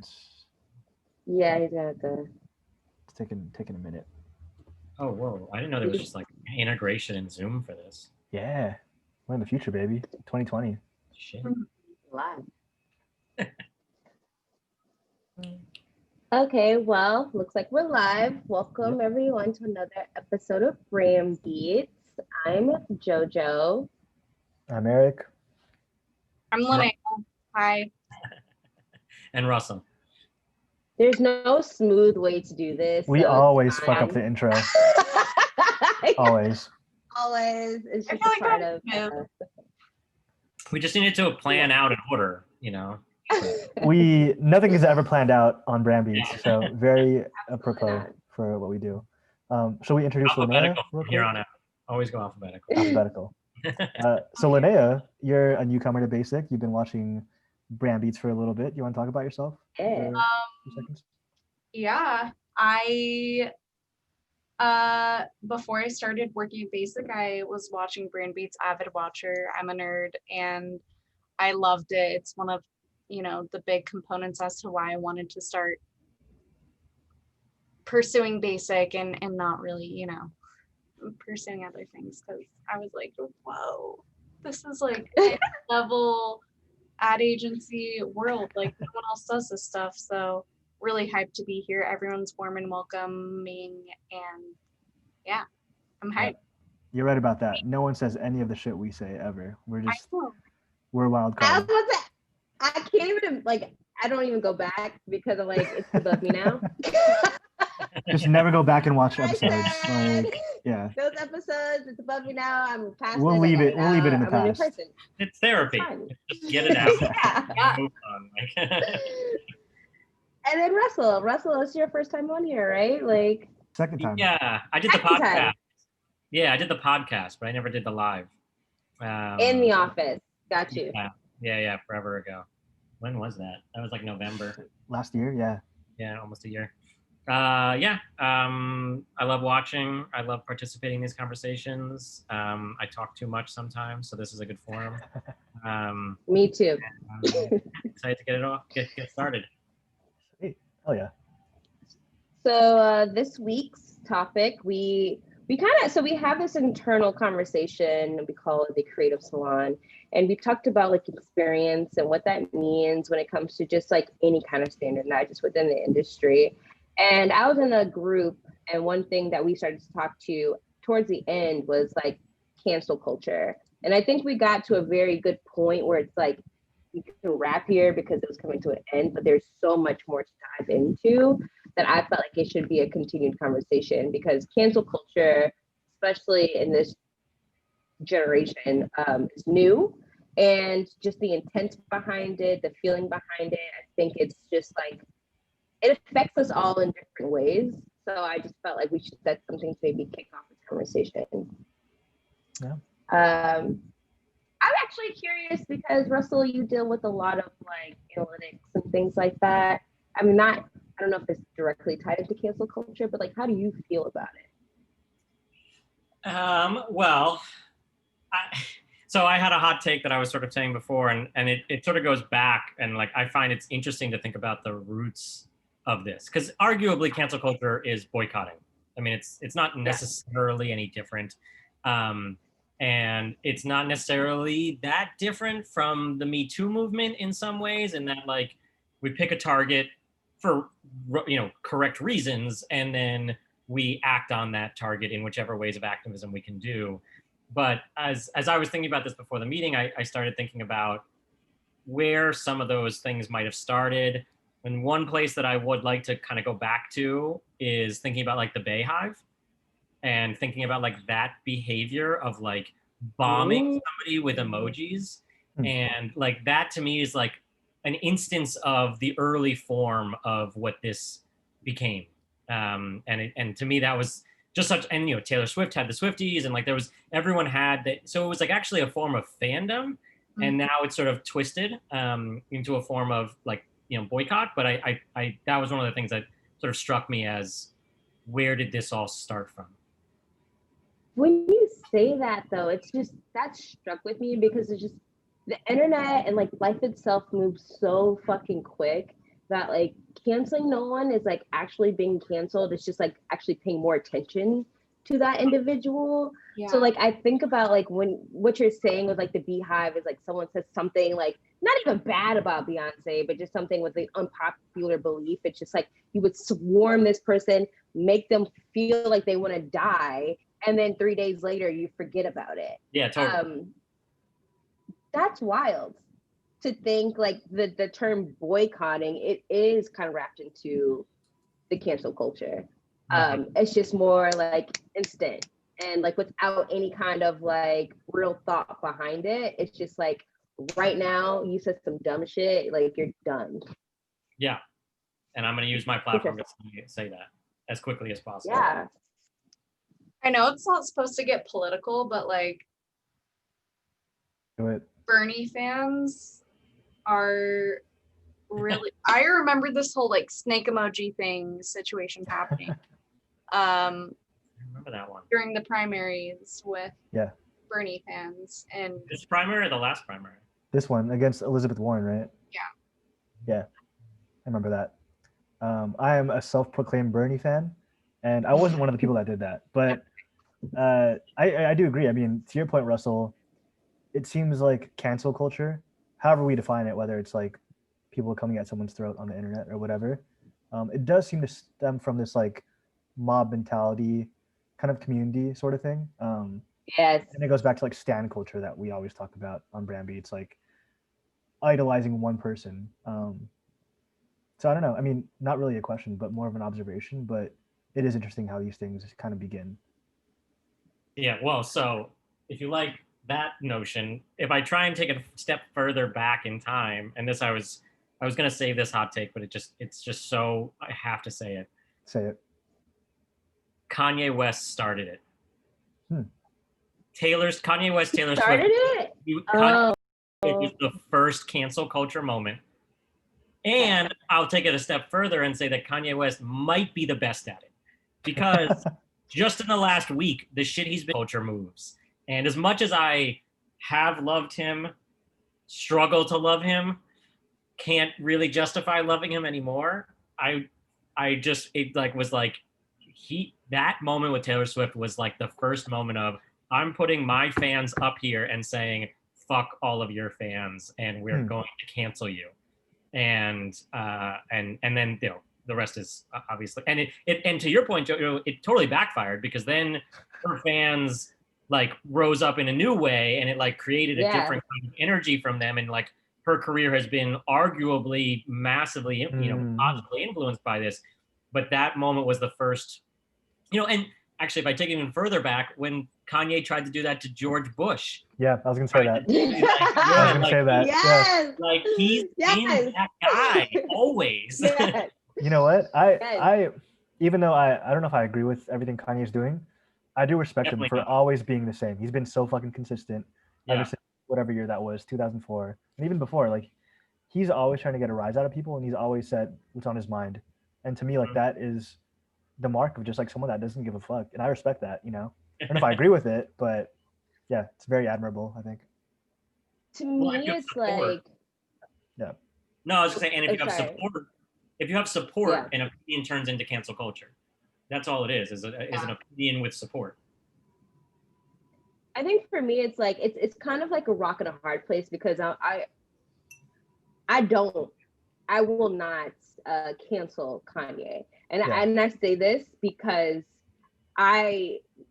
conference. Yeah, he's got the. It's taking a minute. Oh, whoa. I didn't know there was just like integration in Zoom for this. Yeah, we're in the future, baby. 2020. Shit. Live. Okay, well, looks like we're live. Welcome everyone to another episode of Brandbeats. I'm JoJo. I'm Eric. I'm Linnea. Hi. And Russell. There's no smooth way to do this. We so always fuck up the intro. Always. Always. It's I just feel a like part that- of. We just needed to plan out an order, you know. Nothing is ever planned out on Brandbeats, so very apropos for what we do. Shall we introduce Linnea? Alphabetical from here on out. Always go alphabetical. Alphabetical. So Linnea, you're a newcomer to Basic. You've been watching Brandbeats for a little bit. You want to talk about yourself? Yeah. For a few seconds? Yeah, before I started working at Basic, I was watching Brandbeats, avid watcher. I'm a nerd and I loved it. It's one of, the big components as to why I wanted to start pursuing Basic and not really, pursuing other things, because I was like, whoa, this is like a level ad agency world. Like no one else does this stuff. So really hyped to be here. Everyone's warm and welcoming, and yeah, I'm hyped. You're right about that. No one says any of the shit we say ever. We're wild I card. was about to say, I can't even I don't even go back because I'm like, it's above me now. Just never go back and watch episodes. Like, yeah. Those episodes, it's above me now. I'm past We'll leave it. We'll leave it in the I'm a new past. person. It's therapy. Fine. Just get it out. Yeah. Move on. And then Russell, it's your first time on here, right? Like, Second time. Yeah, I did the Second podcast. time. Yeah, I did the podcast, but I never did the live. in the office. Got you. Yeah, forever ago. When was that? That was like November. Last year, yeah. Yeah, almost a year. I love watching. I love participating in these conversations. I talk too much sometimes, so this is a good forum. Me too. I'm excited to get started. Hey, oh yeah. So this week's topic, we have this internal conversation. We call it the Creative Salon, and we talked about like experience and what that means when it comes to just like any kind of standard, not just within the industry. And I was in a group, and one thing that we started to talk to towards the end was like cancel culture. And I think we got to a very good point where it's like we can wrap here because it was coming to an end, but there's so much more to dive into that I felt like it should be a continued conversation, because cancel culture, especially in this generation, is new, and just the intent behind it, the feeling behind it, I think it's just like, it affects us all in different ways. So I just felt like we should set something to maybe kick off this conversation. Yeah. I'm actually curious because Russell, you deal with a lot of like analytics and things like that. I mean, I don't know if it's directly tied into cancel culture, but like, how do you feel about it? Well, so I had a hot take that I was sort of saying before, and it sort of goes back, and like I find it's interesting to think about the roots of this, because arguably cancel culture is boycotting. I mean, it's not necessarily any different, and it's not necessarily that different from the Me Too movement in some ways, in that like we pick a target for correct reasons, and then we act on that target in whichever ways of activism we can do. But as I was thinking about this before the meeting, I started thinking about where some of those things might have started. And one place that I would like to kind of go back to is thinking about like the Bay Hive, and thinking about like that behavior of like bombing somebody with emojis. And like that to me is like an instance of the early form of what this became. And to me that was just such, and Taylor Swift had the Swifties, and like everyone had that. So it was like actually a form of fandom. And now it's sort of twisted into a form of like, boycott. But I that was one of the things that sort of struck me as, where did this all start from? When you say that though, it's just, that struck with me because it's just the internet and like life itself moves so fucking quick that like canceling no one is like actually being canceled. It's just like actually paying more attention to that individual. Yeah. So like I think about like when what you're saying with like the Beehive is like someone says something like not even bad about Beyonce, but just something with the unpopular belief. It's just like you would swarm this person, make them feel like they want to die, and then 3 days later you forget about it. Yeah, totally. That's wild to think like the term boycotting, it is kind of wrapped into the cancel culture. It's just more like instant and like without any kind of like real thought behind it. It's just like right now you said some dumb shit, like you're done. Yeah. And I'm going to use my platform to say that as quickly as possible. Yeah. I know it's not supposed to get political, but like Do it. Bernie fans are really I remember this whole like snake emoji thing situation happening. I remember that one. During the primaries with Yeah. Bernie fans. And This primary or the last primary? This one against Elizabeth Warren, right? Yeah. Yeah. I remember that. I am a self-proclaimed Bernie fan, and I wasn't one of the people that did that. But I do agree. I mean, to your point, Russell, it seems like cancel culture, however we define it, whether it's like people coming at someone's throat on the internet or whatever, it does seem to stem from this like mob mentality kind of community sort of thing. Yes. And it goes back to like stan culture that we always talk about on Brandbeats, like idolizing one person. So I don't know. I mean, not really a question, but more of an observation. But it is interesting how these things kind of begin. Yeah, well, so if you like that notion, if I try and take a step further back in time, and this I was gonna say this hot take, but it's just so I have to say it. Say it. Kanye West started it. Kanye West, Taylor Started Swift. it? Kanye was the first cancel culture moment. And I'll take it a step further and say that Kanye West might be the best at it. Because just in the last week, the shit he's been culture moves. And as much as I have loved him, struggle to love him, can't really justify loving him anymore. I just it like was like that moment with Taylor Swift was like the first moment of I'm putting my fans up here and saying fuck all of your fans and we're going to cancel you. And then you know the rest is obviously and and to your point, Joe, it totally backfired because then her fans like rose up in a new way and it like created a different kind of energy from them and like her career has been arguably massively positively influenced by this, but that moment was the first, and actually if I take it even further back when Kanye tried to do that to George Bush. Yeah, I was gonna say that. I was gonna say that. Yes. Like he's been that guy always. Yes. You know what? I even though I don't know if I agree with everything Kanye's doing, I do respect him for always being the same. He's been so fucking consistent ever since whatever year that was, 2004, and even before. Like he's always trying to get a rise out of people, and he's always said what's on his mind. And to me, like that is the mark of just like someone that doesn't give a fuck, and I respect that. I don't know if I agree with it, but yeah, it's very admirable, I think. To me, it's like No, I was just saying, and if you have support, an opinion turns into cancel culture. That's all it is an opinion with support. I think for me, it's like it's kind of like a rock and a hard place because I will not cancel Kanye, and I say this because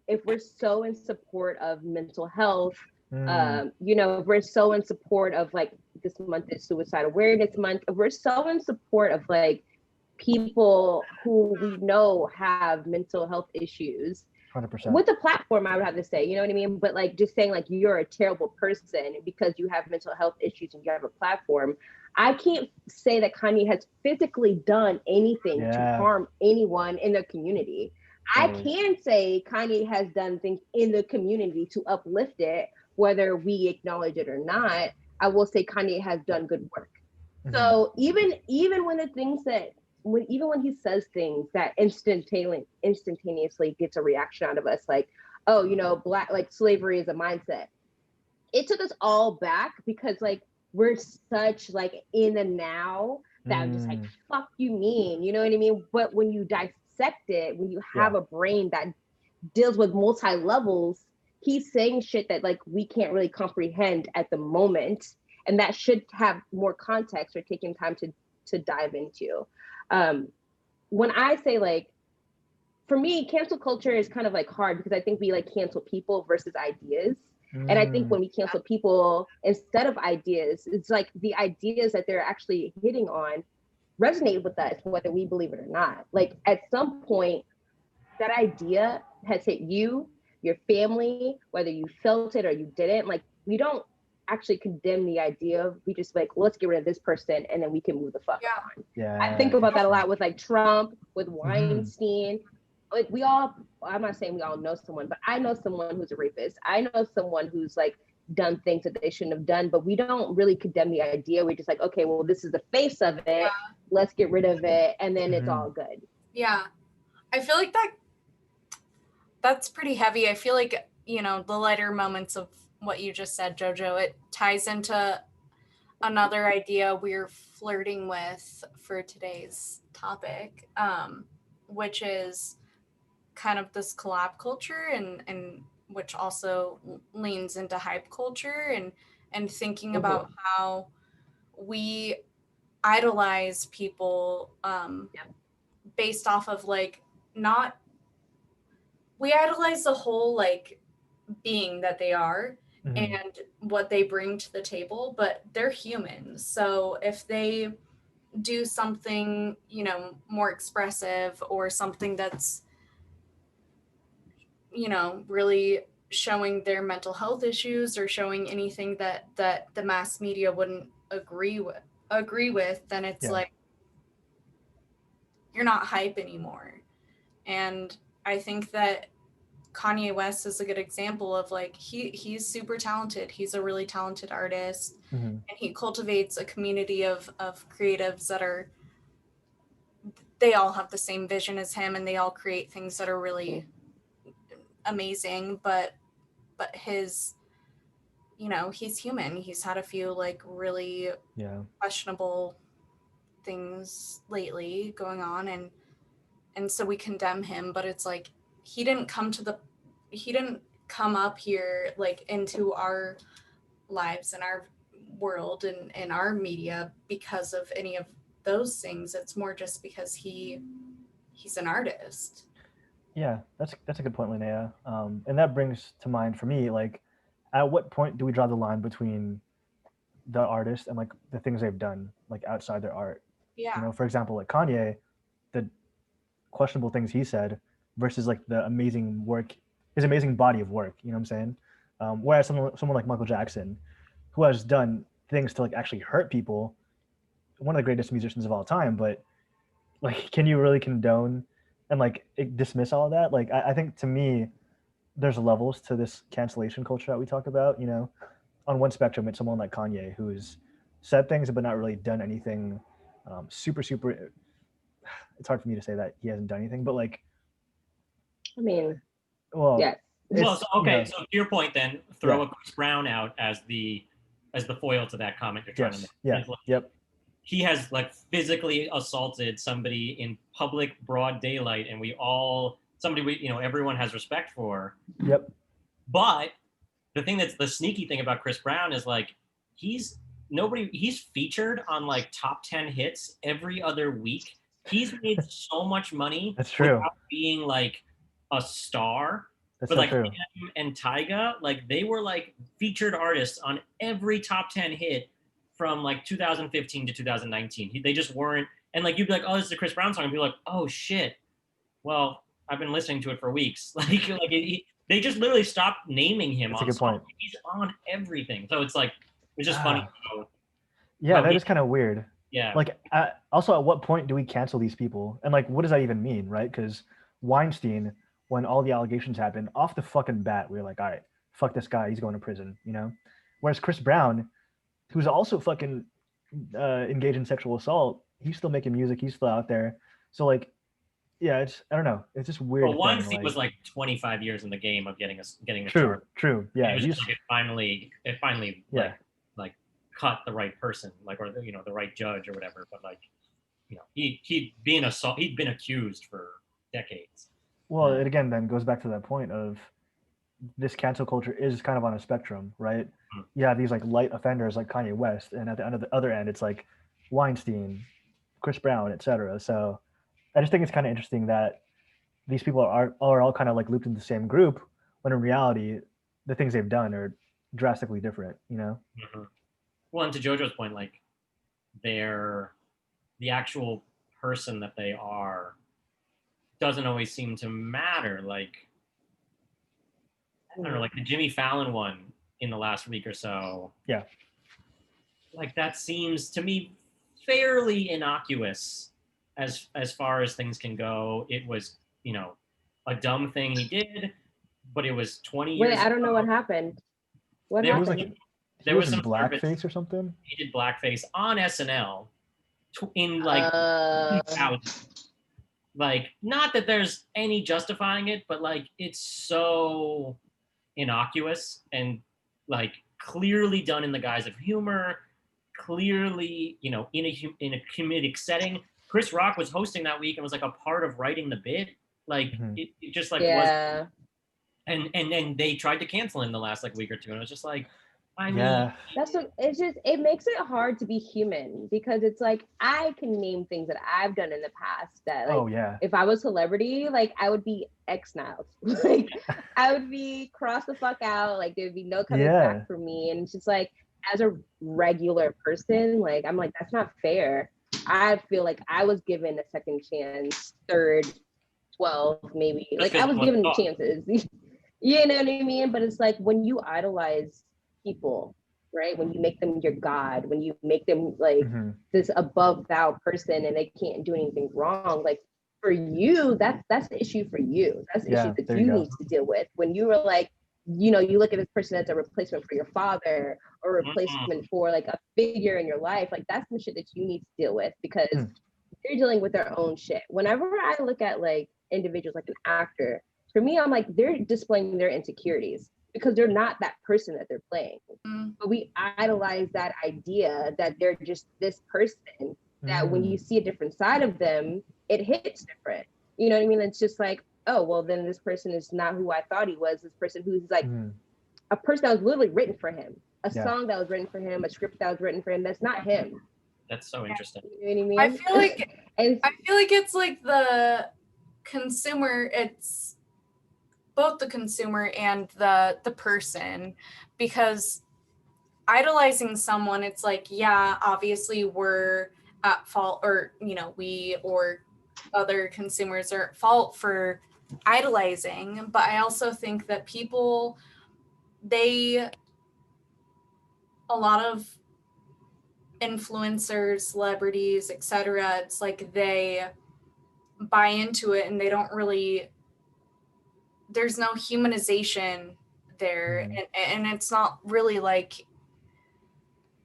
if we're so in support of mental health, if we're so in support of like this month is Suicide Awareness Month, if we're so in support of like people who we know have mental health issues, 100%. With a platform, I would have to say, you know what I mean? But like just saying like you're a terrible person because you have mental health issues and you have a platform, I can't say that Kanye has physically done anything to harm anyone in the community. I can say Kanye has done things in the community to uplift it, whether we acknowledge it or not. I will say Kanye has done good work. So even when the things that even when he says things that instantaneously gets a reaction out of us, like, black, like slavery is a mindset. It took us all back because like we're such like in the now that I'm just like, fuck you mean, you know what I mean? But when you dissect it, when you have a brain that deals with multi-levels, he's saying shit that like we can't really comprehend at the moment. And that should have more context or taking time to dive into. When I say like, for me, cancel culture is kind of like hard because I think we like cancel people versus ideas. And I think when we cancel people instead of ideas, it's like the ideas that they're actually hitting on resonate with us, whether we believe it or not. Like at some point, that idea has hit you, your family, whether you felt it or you didn't. Like we don't actually condemn the idea. We just like, let's get rid of this person and then we can move the fuck on. Yeah. I think about that a lot with like Trump, with Weinstein. Like we all, I'm not saying we all know someone, but I know someone who's a rapist. I know someone who's like done things that they shouldn't have done, but we don't really condemn the idea. We're just like, okay, well, this is the face of it. Let's get rid of it. And then it's all good. Yeah. I feel like that's pretty heavy. I feel like, you know, the lighter moments of what you just said, Jojo, it ties into another idea we're flirting with for today's topic, which is kind of this collab culture and which also leans into hype culture and thinking about how we idolize people based off of like not we idolize the whole like being that they are and what they bring to the table, but they're human. So if they do something, you know, more expressive or something that's, you know, really showing their mental health issues or showing anything that the mass media wouldn't agree with, then it's like you're not hype anymore. And I think that Kanye West is a good example of like he's super talented. He's a really talented artist, and he cultivates a community of creatives that are, they all have the same vision as him, and they all create things that are really amazing. But his, you know, he's human. He's had a few like really questionable things lately going on, and so we condemn him. But it's like he didn't come up here like into our lives and our world and our media because of any of those things. It's more just because he's an artist. Yeah, that's a good point, Linnea. And that brings to mind for me, like, at what point do we draw the line between the artist and like the things they've done, like outside their art? Yeah. You know, for example, like Kanye, the questionable things he said versus like the amazing work, his amazing body of work. You know what I'm saying? Whereas someone like Michael Jackson, who has done things to like actually hurt people, one of the greatest musicians of all time, but like, can you really condone and like dismiss all of that? Like, I think to me, there's levels to this cancellation culture that we talk about. You know, on one spectrum, it's someone like Kanye who's said things but not really done anything super. It's hard for me to say that he hasn't done anything, but like, I mean, well, yes. Well, so, okay. You know, so to your point, then throw a Chris Brown out as the foil to that comment you're trying to make. Yeah. Yep. He has like physically assaulted somebody in public, broad daylight, and everyone has respect for. Yep. But the thing that's the sneaky thing about Chris Brown is like he's featured on like top 10 hits every other week. He's made so much money. That's true. Without being like a star. That's but so like true. him and Tyga, like they were like featured artists on every top 10 hit from like 2015 to 2019. They just weren't, and like you'd be like, oh, this is a Chris Brown song, and be like, oh shit, well, I've been listening to it for weeks. They just literally stopped naming him. That's a good point. He's on everything, so it's like it's just funny. Yeah, that is kind of weird. Yeah. Like, also, at what point do we cancel these people? And like, what does that even mean, right? Because Weinstein, when all the allegations happened, off the fucking bat, we were like, all right, fuck this guy, he's going to prison, you know? Whereas Chris Brown, who's also fucking engaged in sexual assault, he's still making music, he's still out there. So like, yeah, I don't know, it's just weird. Well, Weinstein was like 25 years in the game of getting a true, chart. True, yeah. It was just like it finally like cut the right person, like, or the right judge or whatever. But like, you know, he'd been accused for decades. Well, it again then goes back to that point of this cancel culture is kind of on a spectrum, right? Mm. You have these like light offenders like Kanye West, and at the end of the other end, it's like Weinstein, Chris Brown, etc. So I just think it's kind of interesting that these people are all kind of like looped in the same group, when in reality, the things they've done are drastically different. You know? Mm-hmm. Well, and to JoJo's point, like the actual person that they are doesn't always seem to matter. Like, I don't know, like the Jimmy Fallon one in the last week or so. Yeah. Like that seems to me fairly innocuous as far as things can go. It was, you know, a dumb thing he did, but it was 20 years Wait, I don't ago. know what happened. What There It was happened? like There he was was in some sort of blackface or something. he did blackface on SNL in like 2000. Like, not that there's any justifying it, but like it's so innocuous and like clearly done in the guise of humor, clearly, you know, in a comedic setting. Chris Rock was hosting that week and was like a part of writing the bit. Like Mhm. it just like was, yeah. and they tried to cancel him the last like week or two, and it was just like, I mean, Yeah. That's what it's just, it makes it hard to be human because it's like I can name things that I've done in the past that like Oh yeah. if I was celebrity, like I would be exiled. Like I would be crossed the fuck out. Like there would be no coming Yeah. back for me. And it's just like as a regular person, like I'm like, that's not fair. I feel like I was given a second chance, third, 12, maybe. Like I was given chances. You know what I mean? But it's like when you idolize people, right? When you make them your god, when you make them like Mhm. this above thou person and they can't do anything wrong, like for you, that's the issue for you. That's the Yeah, issue that there you you go. need to deal with. When you were like, you know, you look at this person as a replacement for your father or a replacement for like a figure in your life, like that's the shit that you need to deal with because they're dealing with their own shit. Whenever I look at like individuals like an actor, for me, I'm like, they're displaying their insecurities because they're not that person that they're playing. But we idolize that idea that they're just this person that when you see a different side of them, it hits different. You know what I mean? It's just like, oh, well, then this person is not who I thought he was. This person who's like a person that was literally written for him, a song that was written for him, a script that was written for him. That's not him. That's so interesting. You know what I mean? I feel like it's like the consumer, it's both the consumer and the person, because idolizing someone, it's like, yeah, obviously we're at fault, or you know, we or other consumers are at fault for idolizing, but I also think that people, a lot of influencers, celebrities, etc., it's like they buy into it and they don't really, there's no humanization there, and it's not really like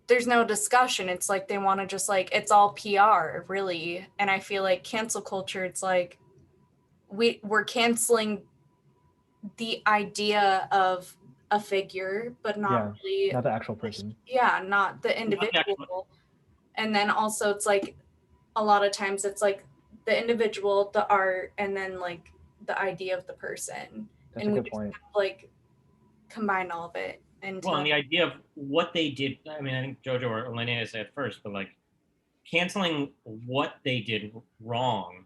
there's no discussion. It's like they want to just like, it's all PR really. And I feel like cancel culture, it's like we're canceling the idea of a figure, but not really, not the actual person. Yeah, not the individual. And then also it's like a lot of times it's like the individual, the art, and then like the idea of the person. That's and a we good just point. kind of, like combine all of it into, Well, and the idea of what they did, I mean, I think Jojo or Linnea said first, but like canceling what they did wrong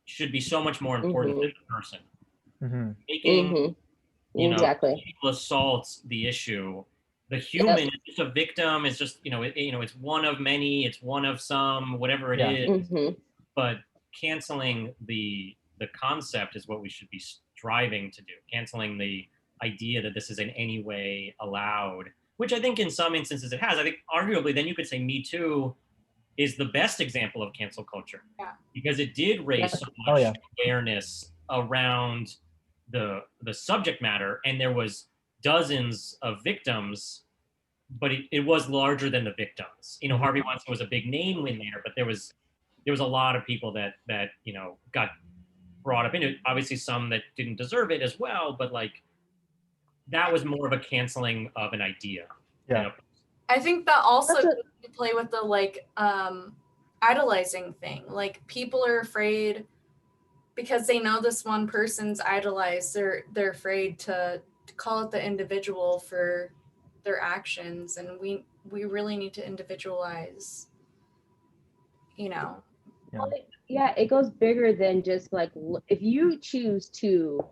should be so much more important than the person. Making, you know, sexual assaults the issue. The human is just a victim. It's just, you know, it's one of many. It's one of some. Whatever it is. But canceling the concept is what we should be striving to do. Canceling the idea that this is in any way allowed, which I think in some instances it has. I think arguably then you could say Me Too is the best example of cancel culture, because it did raise so much awareness around the subject matter, and there was dozens of victims, but it was larger than the victims. You know, Harvey Weinstein was a big name in there, but there was a lot of people that you know got brought up into it. Obviously some that didn't deserve it as well, but like that was more of a canceling of an idea. Yeah. I think that also play with the like idolizing thing. Like people are afraid because they know this one person's idolized. They're afraid to call it the individual for their actions, and we really need to individualize. You know. Yeah, it goes bigger than just like if you choose to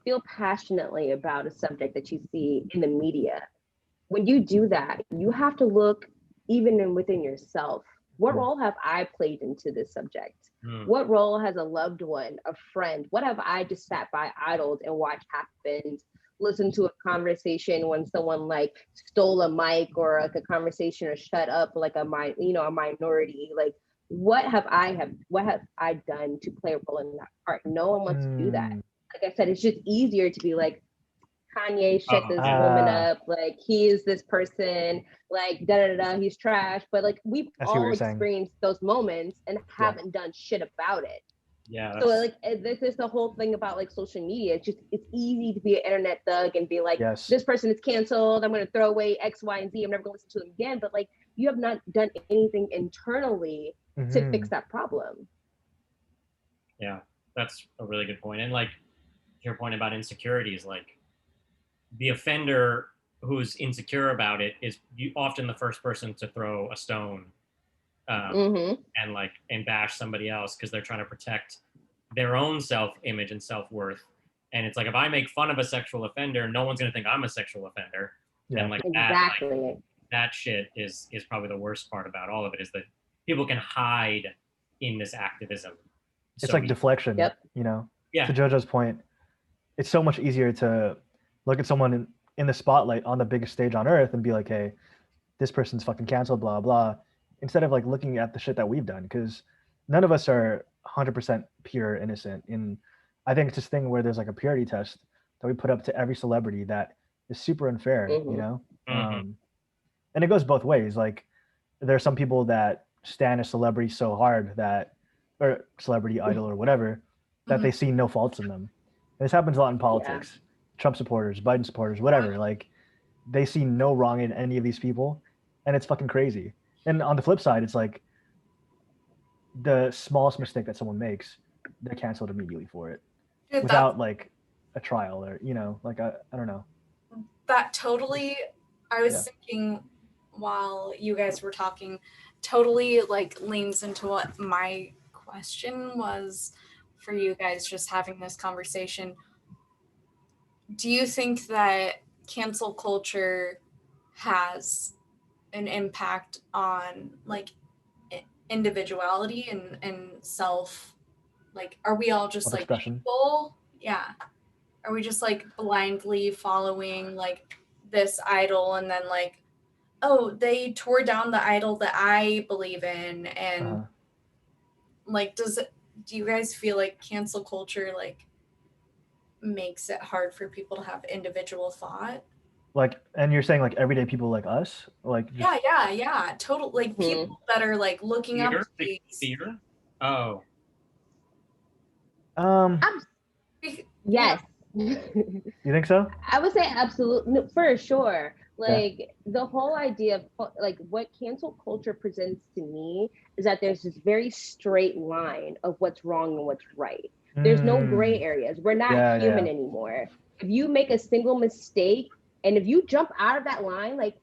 feel passionately about a subject that you see in the media. When you do that, you have to look even within yourself. What role have I played into this subject? What role has a loved one, a friend? What have I just sat by idled and watched happen? Listen to a conversation when someone like stole a mic, or like a conversation, or shut up like a minority. Like what have I done to play a role in that part? No one wants to do that. Like I said, it's just easier to be like, Kanye shut this woman up, like he is this person, like da da da, he's trash. But like we've all experienced those moments and haven't done shit about it. Yeah. So like this is the whole thing about like social media. It's easy to be an internet thug and be like, this person is canceled, I'm gonna throw away X, Y, and Z, I'm never gonna listen to them again. But like you have not done anything internally to fix that problem. Yeah, that's a really good point. And like your point about insecurities, like the offender who's insecure about it is often the first person to throw a stone and bash somebody else because they're trying to protect their own self-image and self-worth. And it's like, if I make fun of a sexual offender, no one's going to think I'm a sexual offender. And like that shit is probably the worst part about all of it, is that people can hide in this activism. It's like deflection, you know? Yeah. To JoJo's point, it's so much easier to look at someone in the spotlight on the biggest stage on earth and be like, hey, this person's fucking canceled, blah, blah, instead of like looking at the shit that we've done, because none of us are 100% pure innocent. And I think it's this thing where there's like a purity test that we put up to every celebrity that is super unfair, you know? And it goes both ways. Like there are some people that stand a celebrity so hard that, or celebrity idol or whatever, that they see no faults in them. And this happens a lot in politics. Trump supporters, Biden supporters, whatever, like they see no wrong in any of these people, and it's fucking crazy. And on the flip side, it's like the smallest mistake that someone makes, they're canceled immediately for it. Dude, without like a trial, or, you know, like I don't know. That totally, I was thinking while you guys were talking, totally like leans into what my question was for you guys just having this conversation. Do you think that cancel culture has an impact on like individuality and self? Like, are we all just like people? Yeah. Are we just like blindly following like this idol, and then like, oh, they tore down the idol that I believe in, and like, do you guys feel like cancel culture like makes it hard for people to have individual thought? Like, and you're saying like everyday people like us, like yeah, total, like people that are like looking up to fear. Yes. You think so? I would say absolutely, for sure. Like the whole idea of like what cancel culture presents to me is that there's this very straight line of what's wrong and what's right. There's no gray areas. We're not human anymore. If you make a single mistake, and if you jump out of that line, like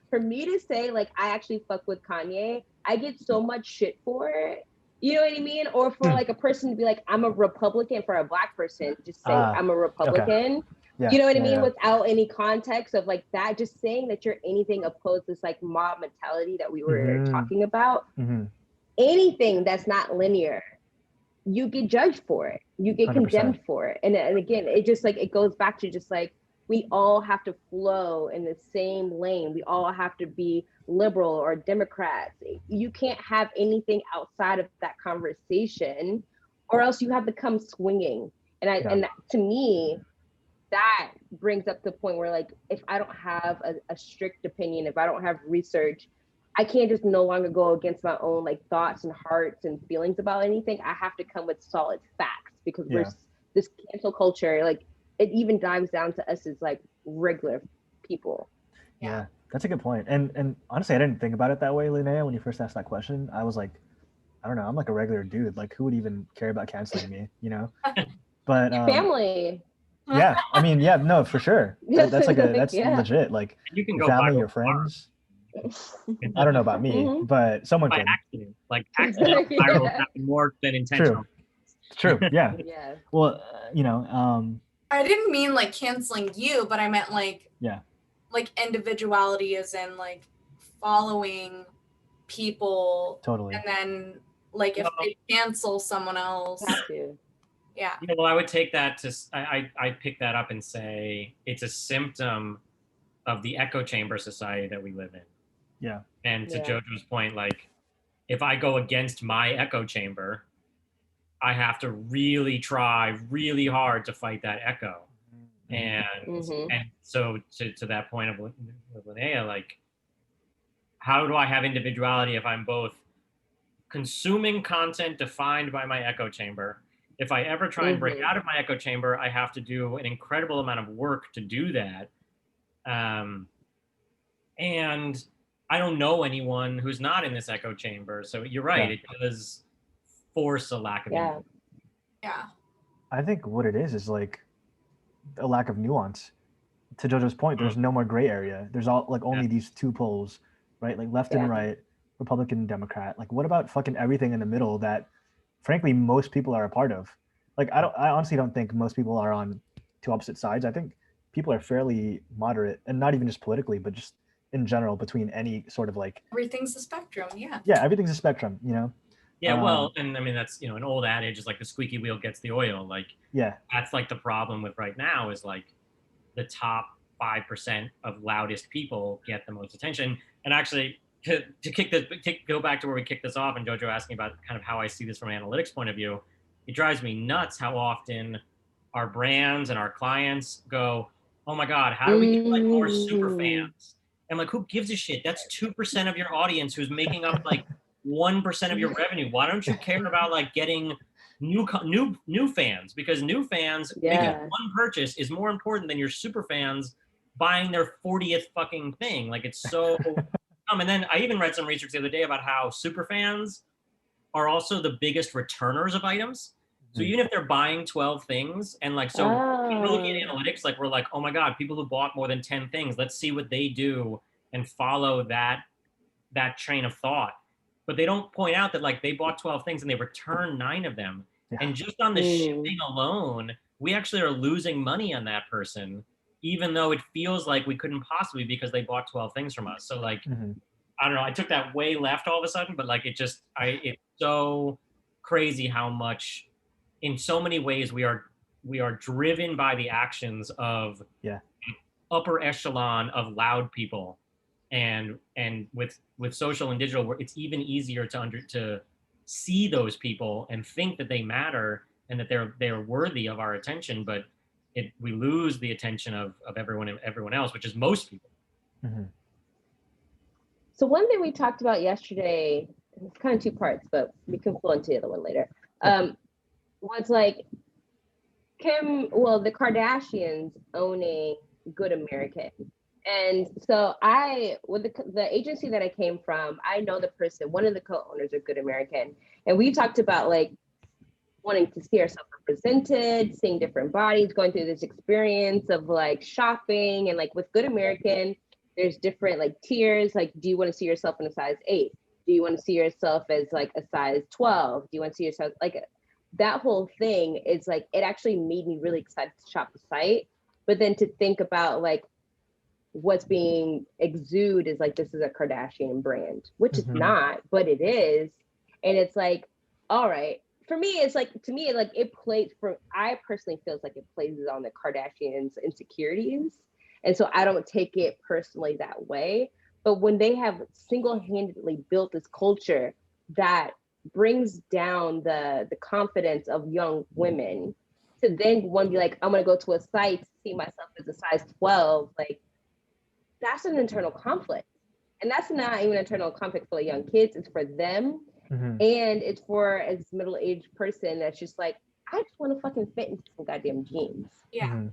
for me to say like I actually fuck with Kanye, I get so much shit for it. You know what I mean? Or for like a person to be like, I'm a Republican, for a Black person, just say I'm a Republican. Okay. Yeah, you know what I mean? Without any context of like that, just saying that you're anything opposed to this like mob mentality that we were talking about. Anything that's not linear, you get judged for it. You get 100%. Condemned for it. And again, it just like, it goes back to just like, we all have to flow in the same lane. We all have to be liberal or Democrats. You can't have anything outside of that conversation, or else you have to come swinging. And to me, that brings up the point where like, if I don't have a strict opinion, if I don't have research, I can't just no longer go against my own like thoughts and hearts and feelings about anything. I have to come with solid facts, because we're this cancel culture, like it even dives down to us as like regular people. Yeah, that's a good point. And honestly, I didn't think about it that way, Linnea. When you first asked that question, I was like, I don't know, I'm like a regular dude. Like, who would even care about canceling me, you know? But Family. yeah, I mean, yeah, no, for sure. That's like that's Yeah. legit. Like You can your go family, viral your friends. I don't know about me, Mhm. but someone by could. accident. Like accidental viral Yeah. happen more than intentional. True. Yeah. Yeah. Well, you know, I didn't mean like canceling you, but I meant like yeah, like individuality as in like following people totally. and then like if they cancel someone else. Have to. Yeah. You know, well, I would take that to I pick that up and say it's a symptom of the echo chamber society that we live in. Yeah. And to Yeah. Jojo's point, like if I go against my echo chamber, I have to really try really hard to fight that echo. And and so to that point of Linnea, like how do I have individuality if I'm both consuming content defined by my echo chamber? If I ever try and break out of my echo chamber, I have to do an incredible amount of work to do that. And I don't know anyone who's not in this echo chamber. So you're right, Yeah. it does force a lack of Yeah. Yeah. I think what it is like a lack of nuance. To Jojo's point, there's no more gray area. There's all like only these two poles, right? Like left and right, Republican and Democrat. Like what about fucking everything in the middle that frankly most people are a part of? Like I honestly don't think most people are on two opposite sides. I think people are fairly moderate, and not even just politically, but just in general between any sort of like Everything's a spectrum. Yeah. Yeah, everything's a spectrum, you know. Yeah, well, and I mean that's an old adage is like the squeaky wheel gets the oil. Like yeah, that's like the problem with right now is like the top 5% of loudest people get the most attention. And actually, to go back to where we kicked this off, and Jojo asking about kind of how I see this from an analytics point of view, it drives me nuts how often our brands and our clients go, "Oh my God, how do we get like more super fans?" And like, who gives a shit? That's 2% of your audience who's making up like 1% of your revenue. Why don't you care about like getting new fans? Because new fans making one purchase is more important than your super fans buying their 40th fucking thing. Like it's so and then I even read some research the other day about how super fans are also the biggest returners of items. So even if they're buying 12 things and like, so when we're looking at analytics, like we're like, oh my God, people who bought more than 10 things, let's see what they do and follow that train of thought. But they don't point out that like they bought 12 things and they returned 9 of them. Yeah. And just on the shipping alone, we actually are losing money on that person, even though it feels like we couldn't possibly because they bought 12 things from us. So like, I don't know, I took that way left all of a sudden, but like it's so crazy how much in so many ways we are driven by the actions of upper echelon of loud people. And with social and digital, it's even easier to see those people and think that they matter and that they're worthy of our attention, but we lose the attention of everyone else, which is most people. So one thing we talked about yesterday, it's kind of two parts, but we can flow into the other one later. Was like the Kardashians owning Good American. And so with the agency that I came from, I know the person, one of the co-owners of Good American. And we talked about like wanting to see ourselves represented, seeing different bodies, going through this experience of like shopping. And like with Good American, there's different like tiers. Like, do you want to see yourself in a size 8? Do you want to see yourself as like a size 12? Do you want to see yourself like that whole thing is like, it actually made me really excited to shop the site. But then to think about like, what's being exuded is like, this is a Kardashian brand, which is not, but it is. And it's like, all right, for me, it's like, to me, like I personally feels like it plays on the Kardashians' insecurities. And so I don't take it personally that way. But when they have single-handedly built this culture that brings down the confidence of young women to then one be like, I'm gonna go to a site to see myself as a size 12, like, that's an internal conflict. And that's not even an internal conflict for the young kids, it's for them. And it's for as middle-aged person that's just like, I just want to fucking fit into some goddamn jeans. Yeah.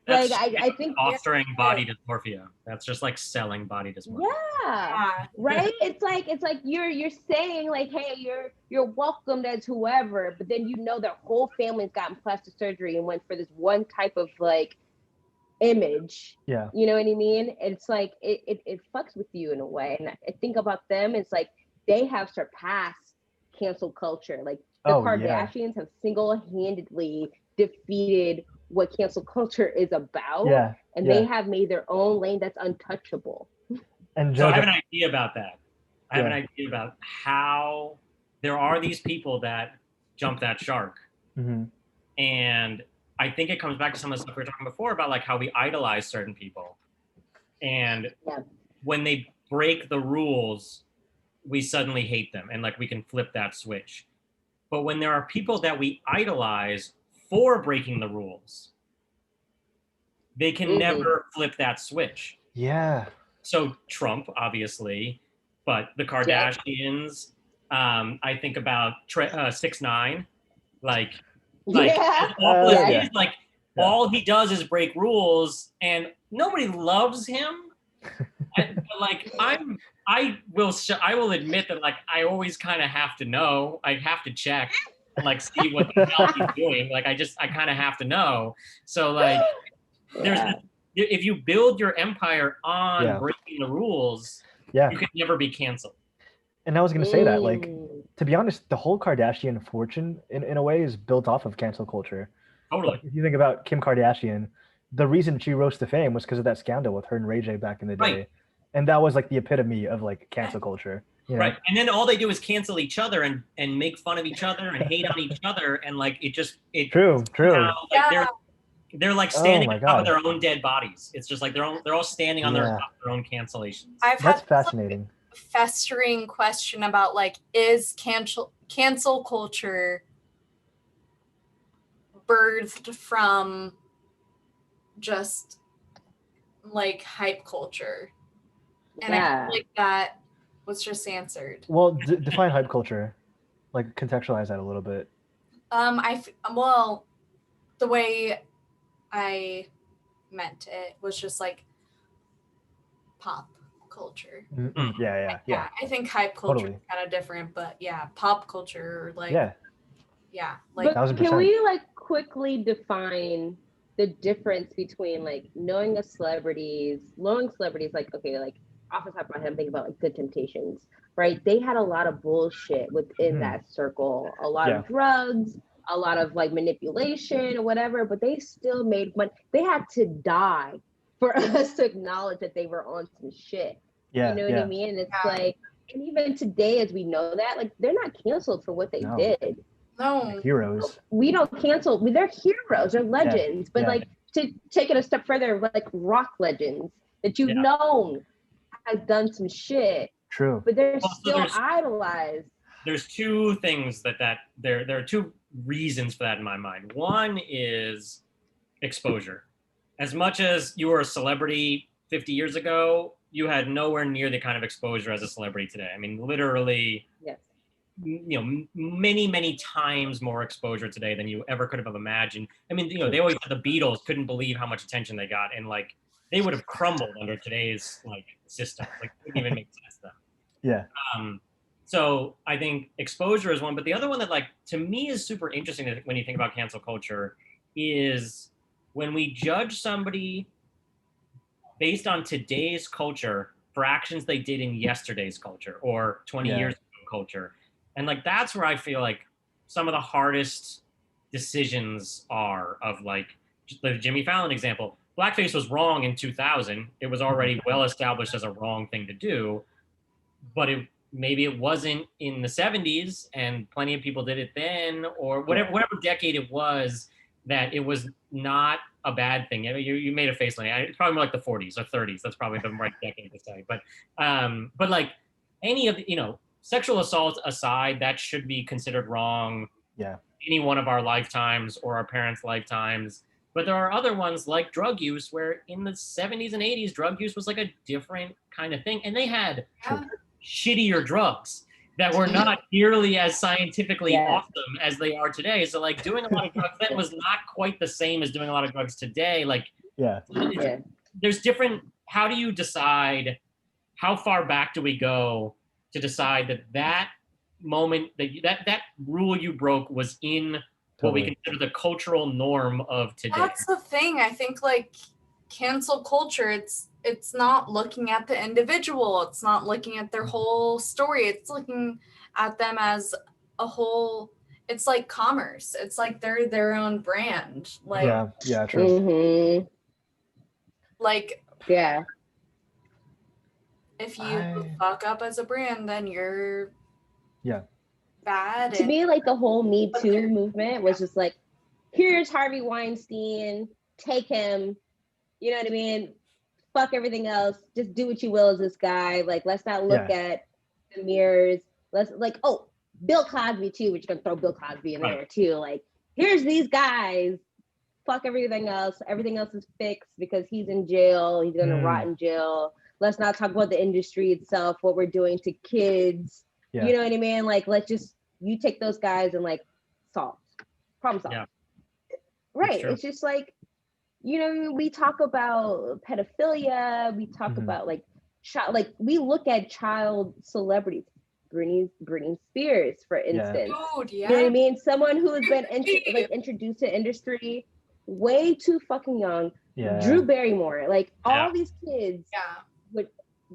Like I think fostering body dysmorphia. That's just like selling body dysmorphia. Yeah, right. It's like you're saying like, hey, you're welcomed as whoever, but then you know their whole family's gotten plastic surgery and went for this one type of like image. Yeah. You know what I mean? It's like it fucks with you in a way. And I think about them, it's like they have surpassed cancel culture. Like the Kardashians have single-handedly defeated what cancel culture is about. Yeah. And they have made their own lane that's untouchable. And so I have an idea about that. I have an idea about how there are these people that jump that shark. Mm-hmm. And I think it comes back to some of the stuff we were talking before about like how we idolize certain people. And when they break the rules, we suddenly hate them. And like we can flip that switch. But when there are people that we idolize for breaking the rules, they can never flip that switch. Yeah. So Trump, obviously, but the Kardashians. I think about 6ix9ine, like all he does is break rules, and nobody loves him. But like I will admit that like I always kind of have to know. I have to check and like see what the hell he's doing. Like I kind of have to know. So like if you build your empire on breaking the rules, you can never be canceled. And I was going to say that, like, to be honest, the whole Kardashian fortune in a way is built off of cancel culture. Totally. Like, if you think about Kim Kardashian, the reason she rose to fame was because of that scandal with her and Ray J back in the day. Right. And that was like the epitome of like cancel culture. You know? Right. And then all they do is cancel each other and make fun of each other and hate on each other. And like, True. Like they're like standing on top of their own dead bodies. It's just like they're all standing on their own cancellations. That's fascinating. Festering question about like, is cancel culture birthed from just like hype culture? And I feel like that was just answered. Well, define hype culture, like contextualize that a little bit. Well, the way I meant it was just like pop culture. Mm-hmm. Yeah. I think hype culture is kind of different, but pop culture, like like. But 1000%. Can we like quickly define the difference between like knowing celebrities, like okay, like off the top of my head, I'm thinking about like Good Temptations, right? They had a lot of bullshit within that circle, a lot of drugs, a lot of like manipulation or whatever, but they still made money. They had to die for us to acknowledge that they were on some shit. You know what I mean? And it's like, and even today, as we know that, like they're not canceled for what they did. No. They're heroes. We don't cancel. They're heroes. They're legends. But like to take it a step further, like rock legends that you've known has done some shit. True. But they're still idolized. There's two things there are two reasons for that in my mind. One is exposure. As much as you were a celebrity 50 years ago, you had nowhere near the kind of exposure as a celebrity today. I mean, literally, many times more exposure today than you ever could have imagined. I mean, they always said the Beatles couldn't believe how much attention they got, and like they would have crumbled under today's like system. Like it wouldn't even make sense to them. Yeah. So I think exposure is one, but the other one that like to me is super interesting when you think about cancel culture is when we judge somebody based on today's culture for actions they did in yesterday's culture or 20 years ago culture. And like, that's where I feel like some of the hardest decisions are of like the Jimmy Fallon example. Blackface was wrong in 2000. It was already well established as a wrong thing to do, but maybe it wasn't in the 70s and plenty of people did it then, or whatever decade it was, that it was not a bad thing. You made a face like it's probably more like the 40s or 30s. That's probably the right decade to say. But like any of the, sexual assault aside, that should be considered wrong. Yeah. Any one of our lifetimes or our parents' lifetimes. But there are other ones like drug use, where in the 70s and 80s, drug use was like a different kind of thing, and they had shittier drugs that were not nearly as scientifically awesome as they are today. So like doing a lot of drugs then was not quite the same as doing a lot of drugs today. Like Yeah. There's different. How do you decide? How far back do we go to decide that moment that rule you broke was in what we consider the cultural norm of today? That's the thing. I think like cancel culture, it's not looking at the individual. It's not looking at their whole story. It's looking at them as a whole. It's like commerce. It's like they're their own brand. Like yeah, true. Like if you fuck up as a brand, then you're bad. To me, like the whole Me Too movement was just like, here's Harvey Weinstein, take him, you know what I mean? Fuck everything else. Just do what you will as this guy. Like, let's not look at the mirrors. Let's like, oh, Bill Cosby too. We're just gonna throw Bill Cosby in there too. Like, here's these guys. Fuck everything else. Everything else is fixed because he's in jail. He's gonna rot in jail. Let's not talk about the industry itself, what we're doing to kids. You know what I mean? Like, let's just, you take those guys and like problem solve. Right. It's just like, you know, we talk about pedophilia. We talk about like we look at child celebrities, Britney Spears, for instance. You know what I mean? Someone who has been introduced to industry way too fucking young. Drew Barrymore, like all these kids with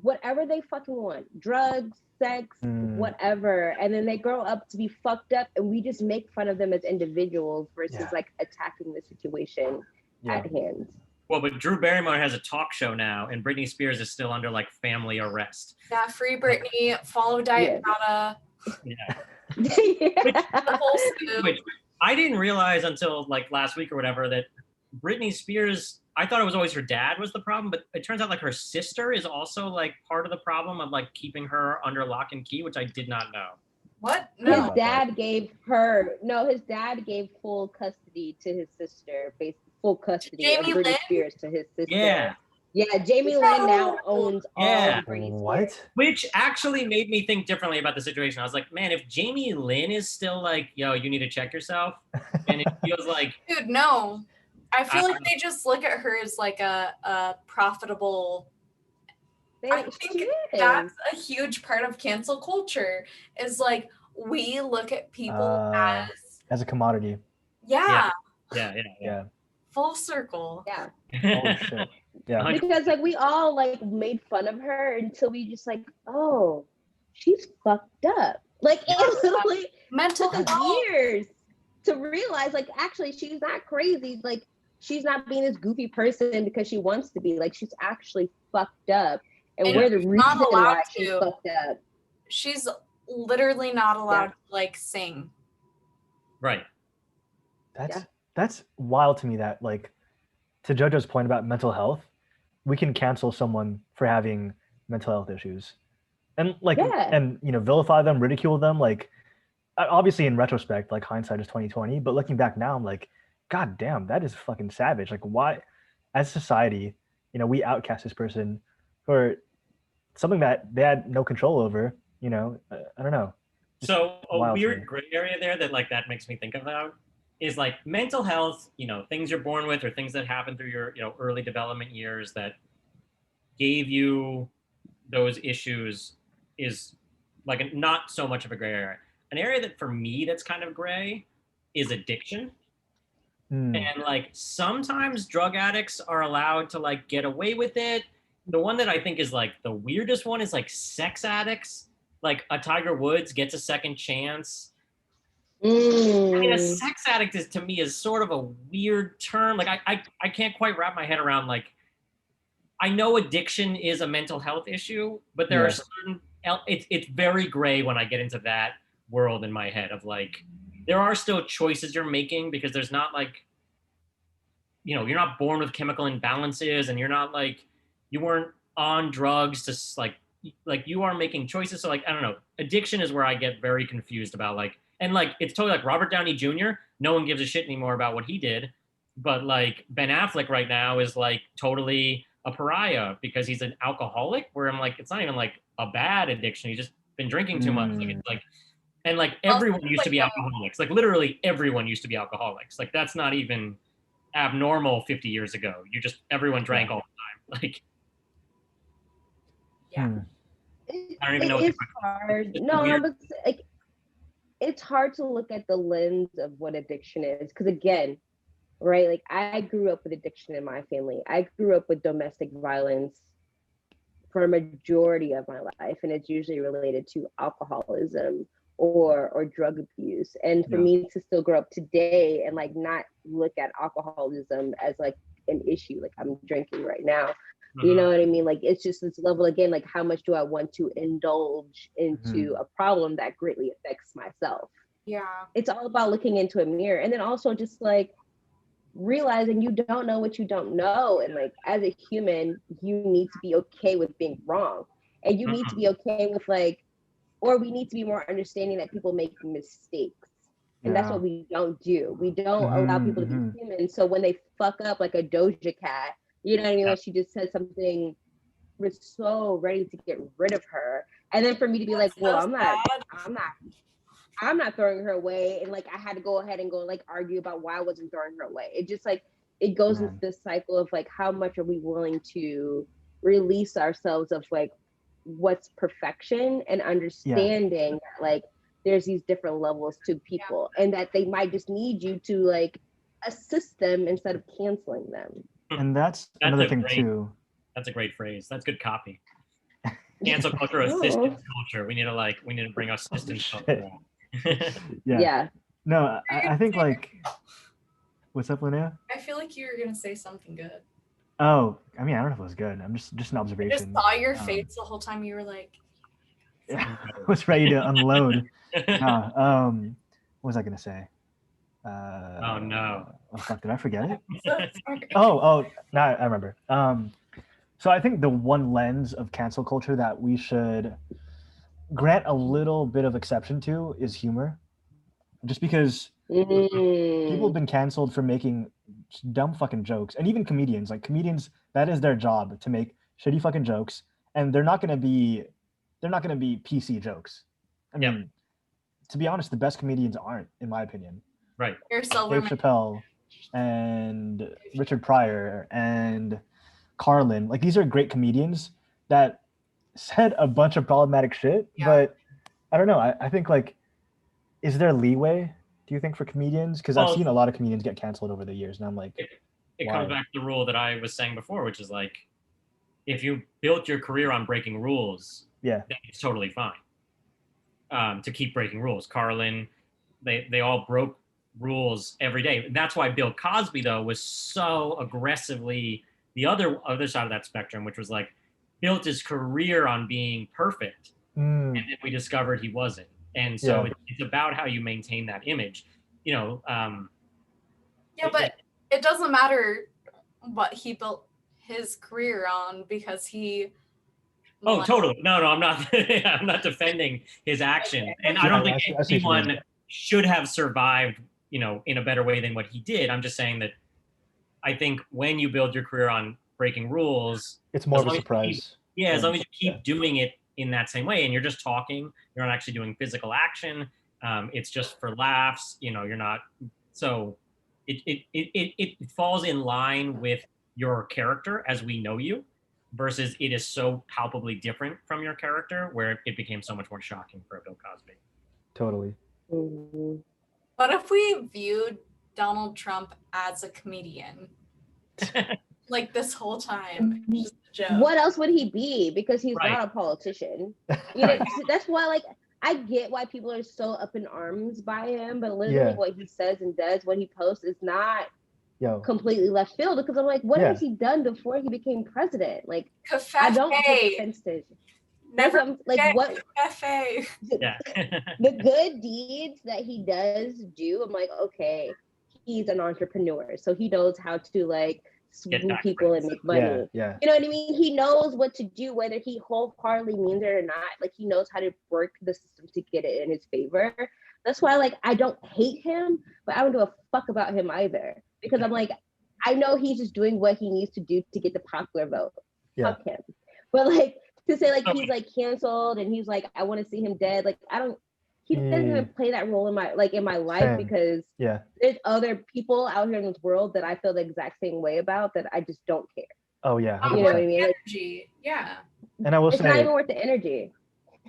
whatever they fucking want, drugs, sex, whatever, and then they grow up to be fucked up, and we just make fun of them as individuals versus like attacking the situation at hand. Well, but Drew Barrymore has a talk show now, and Britney Spears is still under like family arrest. Yeah, free Britney, follow Diet Prada. Which I didn't realize until like last week or whatever that Britney Spears, I thought it was always her dad was the problem, but it turns out like her sister is also like part of the problem of like keeping her under lock and key, which I did not know. What? No. His dad gave full custody to his sister, full custody of Britney Spears to his sister. Yeah, Jamie Lynn now owns all Britney Spears. What? Which actually made me think differently about the situation. I was like, man, if Jamie Lynn is still like, yo, you need to check yourself, and it feels like, dude, no. I feel like they just look at her as like a profitable. I think that's a huge part of cancel culture. Is like we look at people as a commodity. Yeah. Full circle. Yeah. Holy shit. Yeah. Because like we all like made fun of her until we just like, oh, she's fucked up. Like it literally mental took us years to realize like actually she's not crazy. Like she's not being this goofy person because she wants to be. Like she's actually fucked up. And we're the reason why she's fucked up. She's literally not allowed to like sing. Right. That's wild to me that like to JoJo's point about mental health, we can cancel someone for having mental health issues. And like and you know, vilify them, ridicule them, like obviously in retrospect, like hindsight is 2020, but looking back now, I'm like, God damn, that is fucking savage. Like why as society, you know, we outcast this person for something that they had no control over, you know, I don't know. So a weird gray area there that like that makes me think about is like mental health, you know, things you're born with or things that happen through your, you know, early development years that gave you those issues is like not so much of a gray area. An area that for me that's kind of gray is addiction. And like sometimes drug addicts are allowed to like get away with it. The one that I think is like the weirdest one is like sex addicts. Like a Tiger Woods gets a second chance. I mean, a sex addict is to me is sort of a weird term. Like I can't quite wrap my head around like, I know addiction is a mental health issue, but there are certain, it's very gray when I get into that world in my head of like, there are still choices you're making because there's not like, you know, you're not born with chemical imbalances and you're not like, you weren't on drugs to like you are making choices. So like, I don't know, addiction is where I get very confused about like, and like, it's totally like Robert Downey Jr. No one gives a shit anymore about what he did. But like Ben Affleck right now is like totally a pariah because he's an alcoholic where I'm like, it's not even like a bad addiction. He's just been drinking too much. Like, it's like, and like everyone used to be alcoholics. Like literally everyone used to be alcoholics. Like that's not even abnormal 50 years ago. Everyone drank all the time. Like, Yeah. I don't even know. It's hard. No, but like, it's hard to look at the lens of what addiction is, because again, right? Like, I grew up with addiction in my family. I grew up with domestic violence for a majority of my life, and it's usually related to alcoholism or drug abuse. And for me to still grow up today and like not look at alcoholism as like an issue, like I'm drinking right now, you know what I mean? Like, it's just this level again, like how much do I want to indulge into a problem that greatly affects myself? Yeah. It's all about looking into a mirror, and then also just like realizing you don't know what you don't know. And like, as a human, you need to be okay with being wrong, and you need to be okay with like, or we need to be more understanding that people make mistakes. And that's what we don't do. We don't allow people to be human. So when they fuck up, like a Doja Cat, you know what I mean? When she just said something, we're so ready to get rid of her. And then for me to be like, well, I'm not throwing her away. And like, I had to go ahead and go like argue about why I wasn't throwing her away. It just like, it goes into this cycle of like, how much are we willing to release ourselves of like, what's perfection, and understanding that like, there's these different levels to people, and that they might just need you to like assist them instead of canceling them. And that's another thing too. That's a great phrase. That's good copy. Cancel culture, assistance culture. We need to bring assistance culture. Yeah. No, I think like, what's up, Linnea? I feel like you were gonna say something good. Oh, I mean, I don't know if it was good. I'm just an observation. I just saw your face the whole time. You were like, I was ready to unload. What was I gonna say? Oh no! Oh fuck! Did I forget it? Oh, now I remember. So I think the one lens of cancel culture that we should grant a little bit of exception to is humor, just because people have been canceled for making dumb fucking jokes, and even comedians. Like comedians, that is their job, to make shitty fucking jokes, and they're not gonna be PC jokes. I mean, to be honest, the best comedians aren't, in my opinion. Right. Dave Chappelle and Richard Pryor and Carlin, like these are great comedians that said a bunch of problematic shit, but I don't know. I think like, is there leeway, do you think, for comedians? Because I've seen a lot of comedians get canceled over the years, and I'm like, it comes back to the rule that I was saying before, which is like, if you built your career on breaking rules, then it's totally fine to keep breaking rules. Carlin, they all broke rules every day. That's why Bill Cosby, though, was so aggressively the other side of that spectrum, which was like, built his career on being perfect, and then we discovered he wasn't. And so it's about how you maintain that image, you know. But it doesn't matter what he built his career on, because he. Oh, totally. No, I'm not. I'm not defending his action, and I don't think anyone should have survived, you know, in a better way than what he did. I'm just saying that I think when you build your career on breaking rules, it's more of a surprise. As long as you keep doing it in that same way, and you're just talking, you're not actually doing physical action. It's just for laughs. You know, you're not. So it falls in line with your character as we know you, versus it is so palpably different from your character where it became so much more shocking for Bill Cosby. Totally. What if we viewed Donald Trump as a comedian? Like this whole time, just a joke. What else would he be? Because he's not a politician. You know, that's why, like, I get why people are so up in arms by him, but literally what he says and does, what he posts, is not completely left field. Because I'm like, what has he done before he became president? Like, I don't take offense to it. Never like what cafe. The good deeds that he does do, I'm like, okay, he's an entrepreneur, so he knows how to like swoop people and make money. You know what I mean? He knows what to do, whether he wholeheartedly means it or not. Like, he knows how to work the system to get it in his favor. That's why, like, I don't hate him, but I don't give a fuck about him either, because I'm like, I know he's just doing what he needs to do to get the popular vote. Fuck him. But like, to say like he's like canceled and he's like, I want to see him dead, like, he doesn't even play that role in my life Same. because Yeah. there's other people out here in this world that I feel the exact same way about that I just don't care. Oh yeah. You know what I mean? Like, Energy. Yeah. And I will it's say, not even worth the energy.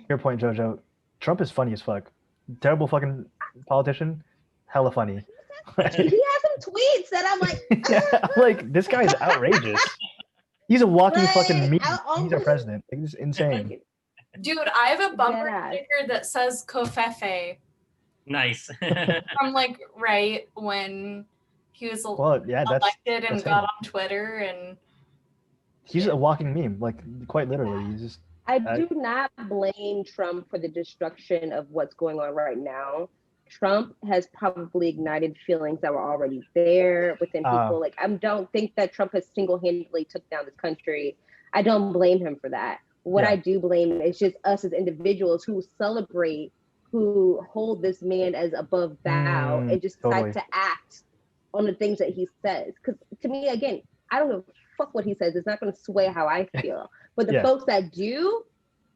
your point, Jojo. Trump is funny as fuck. Terrible fucking politician. Hella funny. He has some tweets that I'm like, I'm like, this guy is outrageous. He's a walking Like, fucking meme. I He's our president. Like, this is insane. Dude, I have a bumper Deadass. sticker that says Kofefe Nice. from like right when he was Well, yeah, elected and that's got him. on Twitter and He's a walking meme, like quite literally. He's just I do not blame Trump for the destruction of what's going on right now. Trump has probably ignited feelings that were already there within people. Like, I don't think that Trump has single-handedly took down this country. I don't blame him for that. What I do blame is just us as individuals who celebrate, who hold this man as above bow and just decide to act on the things that he says. Because to me, again, I don't give a fuck what he says. It's not going to sway how I feel. But the folks that do,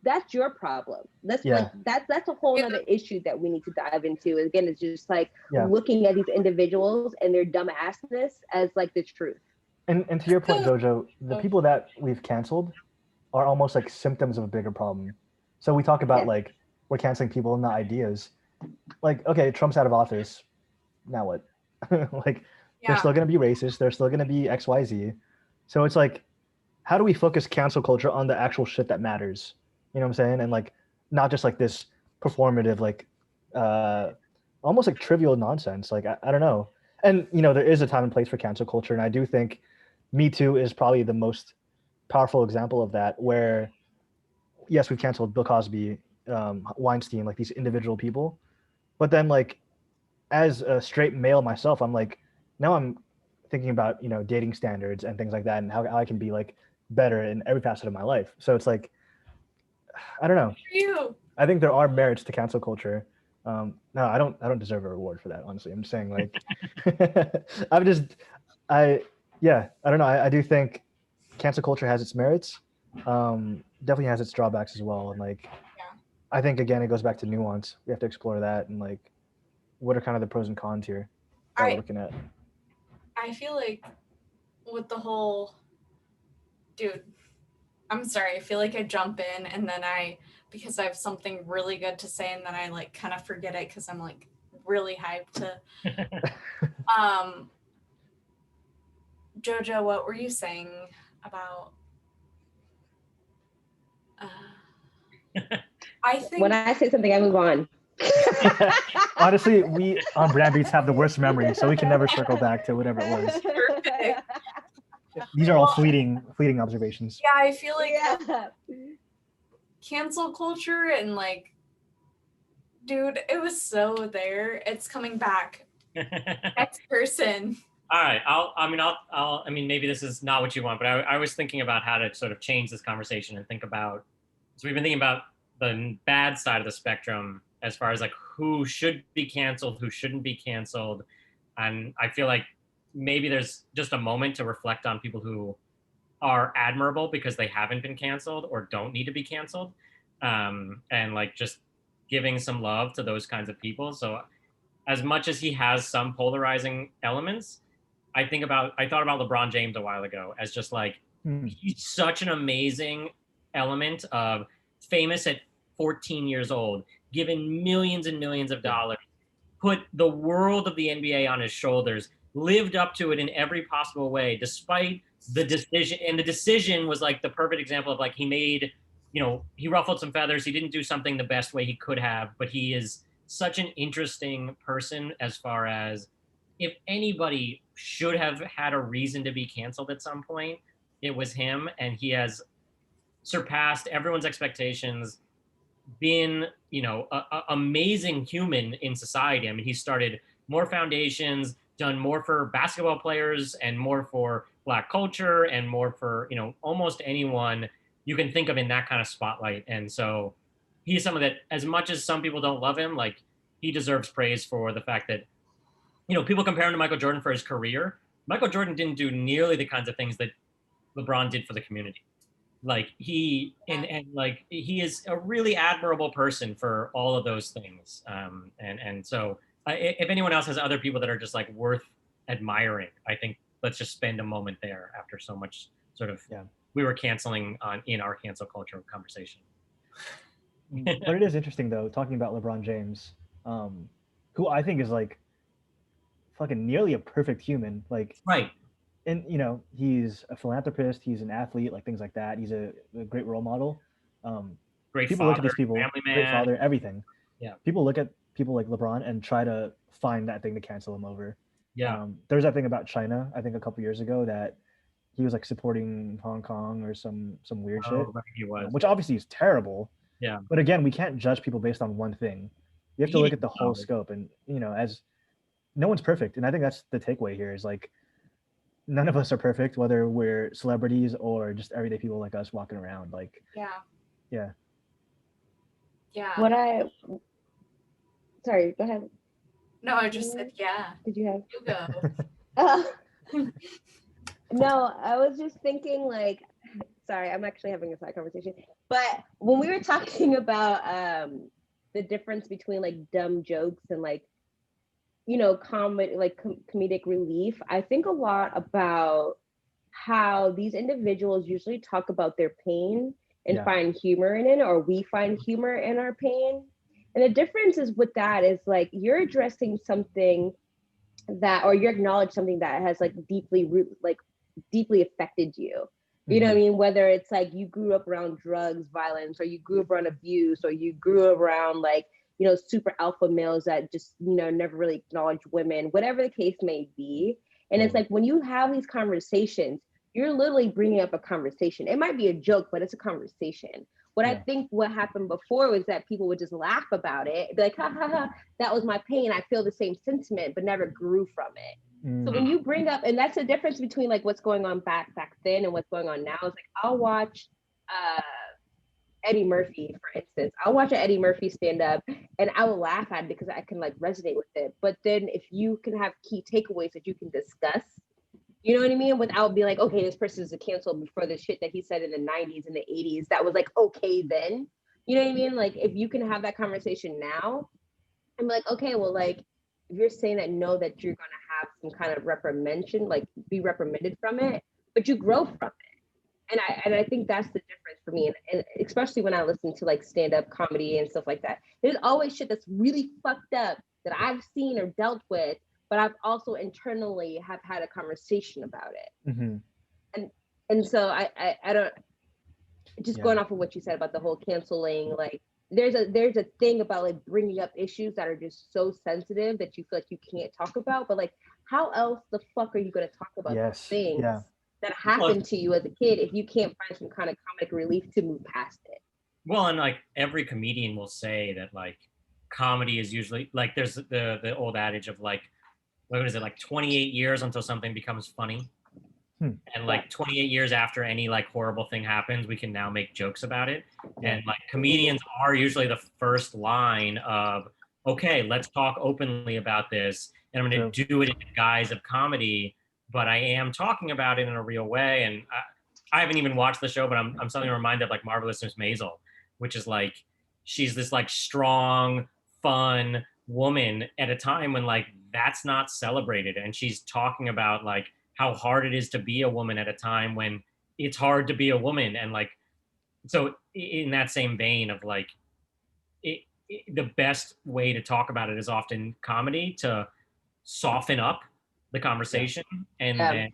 that's your problem. That's like that's a whole other issue that we need to dive into. Again, it's just like looking at these individuals and their dumbassness as like the truth. And to your point, Jojo, the people that we've canceled are almost like symptoms of a bigger problem. So we talk about like we're canceling people and not ideas. Like, okay, Trump's out of office. Now what? Like they're still gonna be racist, they're still gonna be XYZ. So it's like, how do we focus cancel culture on the actual shit that matters? You know what I'm saying? And like not just like this performative, like almost like trivial nonsense. Like I don't know. And you know, there is a time and place for cancel culture. And I do think Me Too is probably the most powerful example of that, where yes, we've canceled Bill Cosby, Weinstein, like these individual people. But then like as a straight male myself, I'm like, now I'm thinking about, you know, dating standards and things like that and how I can be like better in every facet of my life. So it's like, I don't know. I think there are merits to cancel culture. No, I don't deserve a reward for that, honestly. I'm just saying, like, I don't know. I do think cancel culture has its merits. Definitely has its drawbacks as well. And like, I think again, it goes back to nuance. We have to explore that and like, what are kind of the pros and cons here that we're looking at? I feel like with the whole, dude, I'm sorry. I feel like I jump in and then because I have something really good to say and then I like kind of forget it because I'm like really hyped to. Jojo, what were you saying about? I think when I say something, I move on. Honestly, we on Brandbeats have the worst memory, so we can never circle back to whatever it was. Perfect. These are all fleeting observations. Yeah, I feel like cancel culture and like, dude, it was so there. It's coming back. Next person. All right. I mean, maybe this is not what you want, but I was thinking about how to sort of change this conversation and think about. So we've been thinking about the bad side of the spectrum as far as like who should be canceled, who shouldn't be canceled, and I feel like maybe there's just a moment to reflect on people who are admirable because they haven't been canceled or don't need to be canceled, and like just giving some love to those kinds of people. So as much as he has some polarizing elements, I thought about LeBron James a while ago as just like, he's such an amazing element of famous at 14 years old, given millions and millions of dollars, put the world of the NBA on his shoulders, lived up to it in every possible way, despite the decision. And the decision was like the perfect example of like, he made, you know, he ruffled some feathers. He didn't do something the best way he could have, but he is such an interesting person as far as if anybody should have had a reason to be canceled at some point, it was him. And he has surpassed everyone's expectations, been, you know, a amazing human in society. I mean, he started more foundations, done more for basketball players and more for Black culture and more for, you know, almost anyone you can think of in that kind of spotlight. And so he's someone that, as much as some people don't love him, like, he deserves praise for the fact that, you know, people compare him to Michael Jordan for his career. Michael Jordan didn't do nearly the kinds of things that LeBron did for the community. Like he and like he is a really admirable person for all of those things. And so if anyone else has other people that are just like worth admiring, I think let's just spend a moment there after so much sort of we were canceling in our cancel culture conversation. But it is interesting though, talking about LeBron James, who I think is like fucking nearly a perfect human. Like, right. And he's a philanthropist, he's an athlete, like things like that. He's a great role model. Great people father, look at these people, family man. great father, everything. Yeah. People look at people like LeBron and try to find that thing to cancel him over. Yeah. There's that thing about China, I think a couple years ago, that he was like supporting Hong Kong or some weird shit. Right, he was. Which obviously is terrible. Yeah. But again, we can't judge people based on one thing. You have to look at the whole scope, and as no one's perfect, and I think that's the takeaway here is like none of us are perfect, whether we're celebrities or just everyday people like us walking around. Like, yeah. Sorry, go ahead. No, I just said yeah. Did you have? You go. No, I was just thinking like, sorry, I'm actually having a side conversation. But when we were talking about the difference between like dumb jokes and like, comedic relief, I think a lot about how these individuals usually talk about their pain and find humor in it, or we find humor in our pain. And the difference is with that is like you're addressing something that, or you acknowledge something that has like deeply affected you. You know what I mean? Whether it's like you grew up around drugs, violence, or you grew up around abuse, or you grew up around like, super alpha males that just, never really acknowledge women, whatever the case may be. And it's like when you have these conversations, you're literally bringing up a conversation. It might be a joke, but it's a conversation. I think what happened before was that people would just laugh about it, be like, ha ha ha, that was my pain. I feel the same sentiment, but never grew from it. So when you bring up, and that's the difference between like what's going on back then and what's going on now, is like I'll watch Eddie Murphy, for instance. I'll watch an Eddie Murphy stand up and I will laugh at it because I can like resonate with it. But then if you can have key takeaways that you can discuss, you know what I mean? Without being like, okay, this person is canceled for the shit that he said in the 90s and the 80s that was like okay then. You know what I mean? Like if you can have that conversation now, I'm like, okay, well, like if you're saying that know that you're gonna have some kind of reprimandation, like be reprimanded from it, but you grow from it. And I think that's the difference for me, and especially when I listen to like stand-up comedy and stuff like that. There's always shit that's really fucked up that I've seen or dealt with, but I've also internally have had a conversation about it. And so I don't, just going off of what you said about the whole canceling, like there's a thing about like bringing up issues that are just so sensitive that you feel like you can't talk about, but like how else the fuck are you going to talk about things that happened to you as a kid if you can't find some kind of comic relief to move past it? Well, and like every comedian will say that like comedy is usually like there's the old adage of like, what is it, like 28 years until something becomes funny. And like 28 years after any like horrible thing happens, we can now make jokes about it. And like comedians are usually the first line of, okay, let's talk openly about this. And I'm going to do it in the guise of comedy, but I am talking about it in a real way. And I haven't even watched the show, but I'm suddenly reminded of like Marvelous Miss Maisel, which is like, she's this like strong, fun woman at a time when like that's not celebrated. And she's talking about like how hard it is to be a woman at a time when it's hard to be a woman. And like, so in that same vein of like, the best way to talk about it is often comedy to soften up the conversation. And then,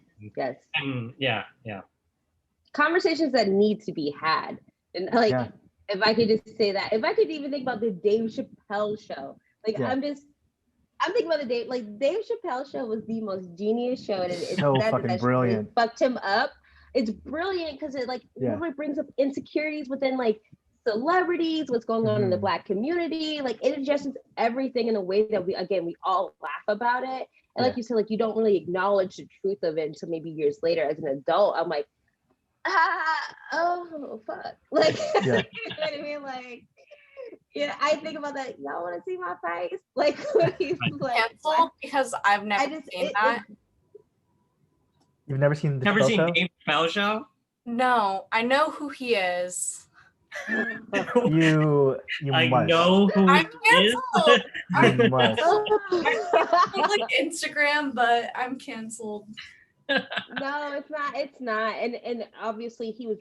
conversations that need to be had. And like, if I could just say that, if I could even think about the Dave Chappelle show, like I'm thinking about the Dave Chappelle show was the most genius show, and it's so fucking brilliant. Really fucked him up. It's brilliant because it like really brings up insecurities within like celebrities, what's going on in the Black community. Like it addresses everything in a way that we all laugh about it. And like you said, like you don't really acknowledge the truth of it until maybe years later. As an adult, I'm like, oh fuck, like you know what I mean, like. Yeah, I think about that. Y'all want to see my face? Like, he's like canceled because I've never seen that. You've never seen the Never seen show? Dave Chappelle show? No, I know who he is. You I must. know who I'm he is. canceled. You must. I like Instagram, but I'm canceled. No, it's not. And obviously he was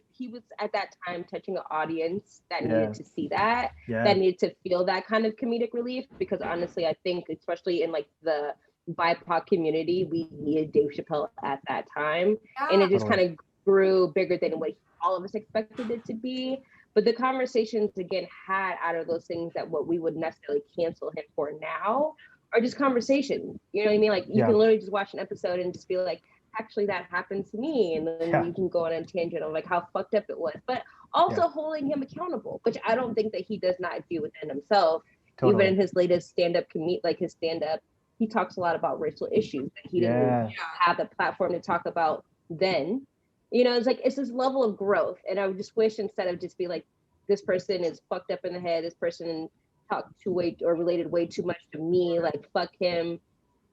at that time touching an audience that Yeah. needed to see that, Yeah. that needed to feel that kind of comedic relief. Because honestly, I think especially in like the BIPOC community, we needed Dave Chappelle at that time. And it just Totally. kind of grew bigger than what all of us expected it to be. But the conversations again had out of those things that what we would necessarily cancel him for now are just conversations. You know what I mean? Like you Yeah. can literally just watch an episode and just be like, actually that happened to me, and then Yeah. you can go on a tangent of like how fucked up it was, but also holding him accountable, which I don't think that he does not do within himself. Totally. Even in his latest stand-up his stand-up, he talks a lot about racial issues that he didn't have the platform to talk about then. You know, it's like it's this level of growth, and I would just wish instead of just be like, this person is fucked up in the head, this person talked too way or related way too much to me, like fuck him.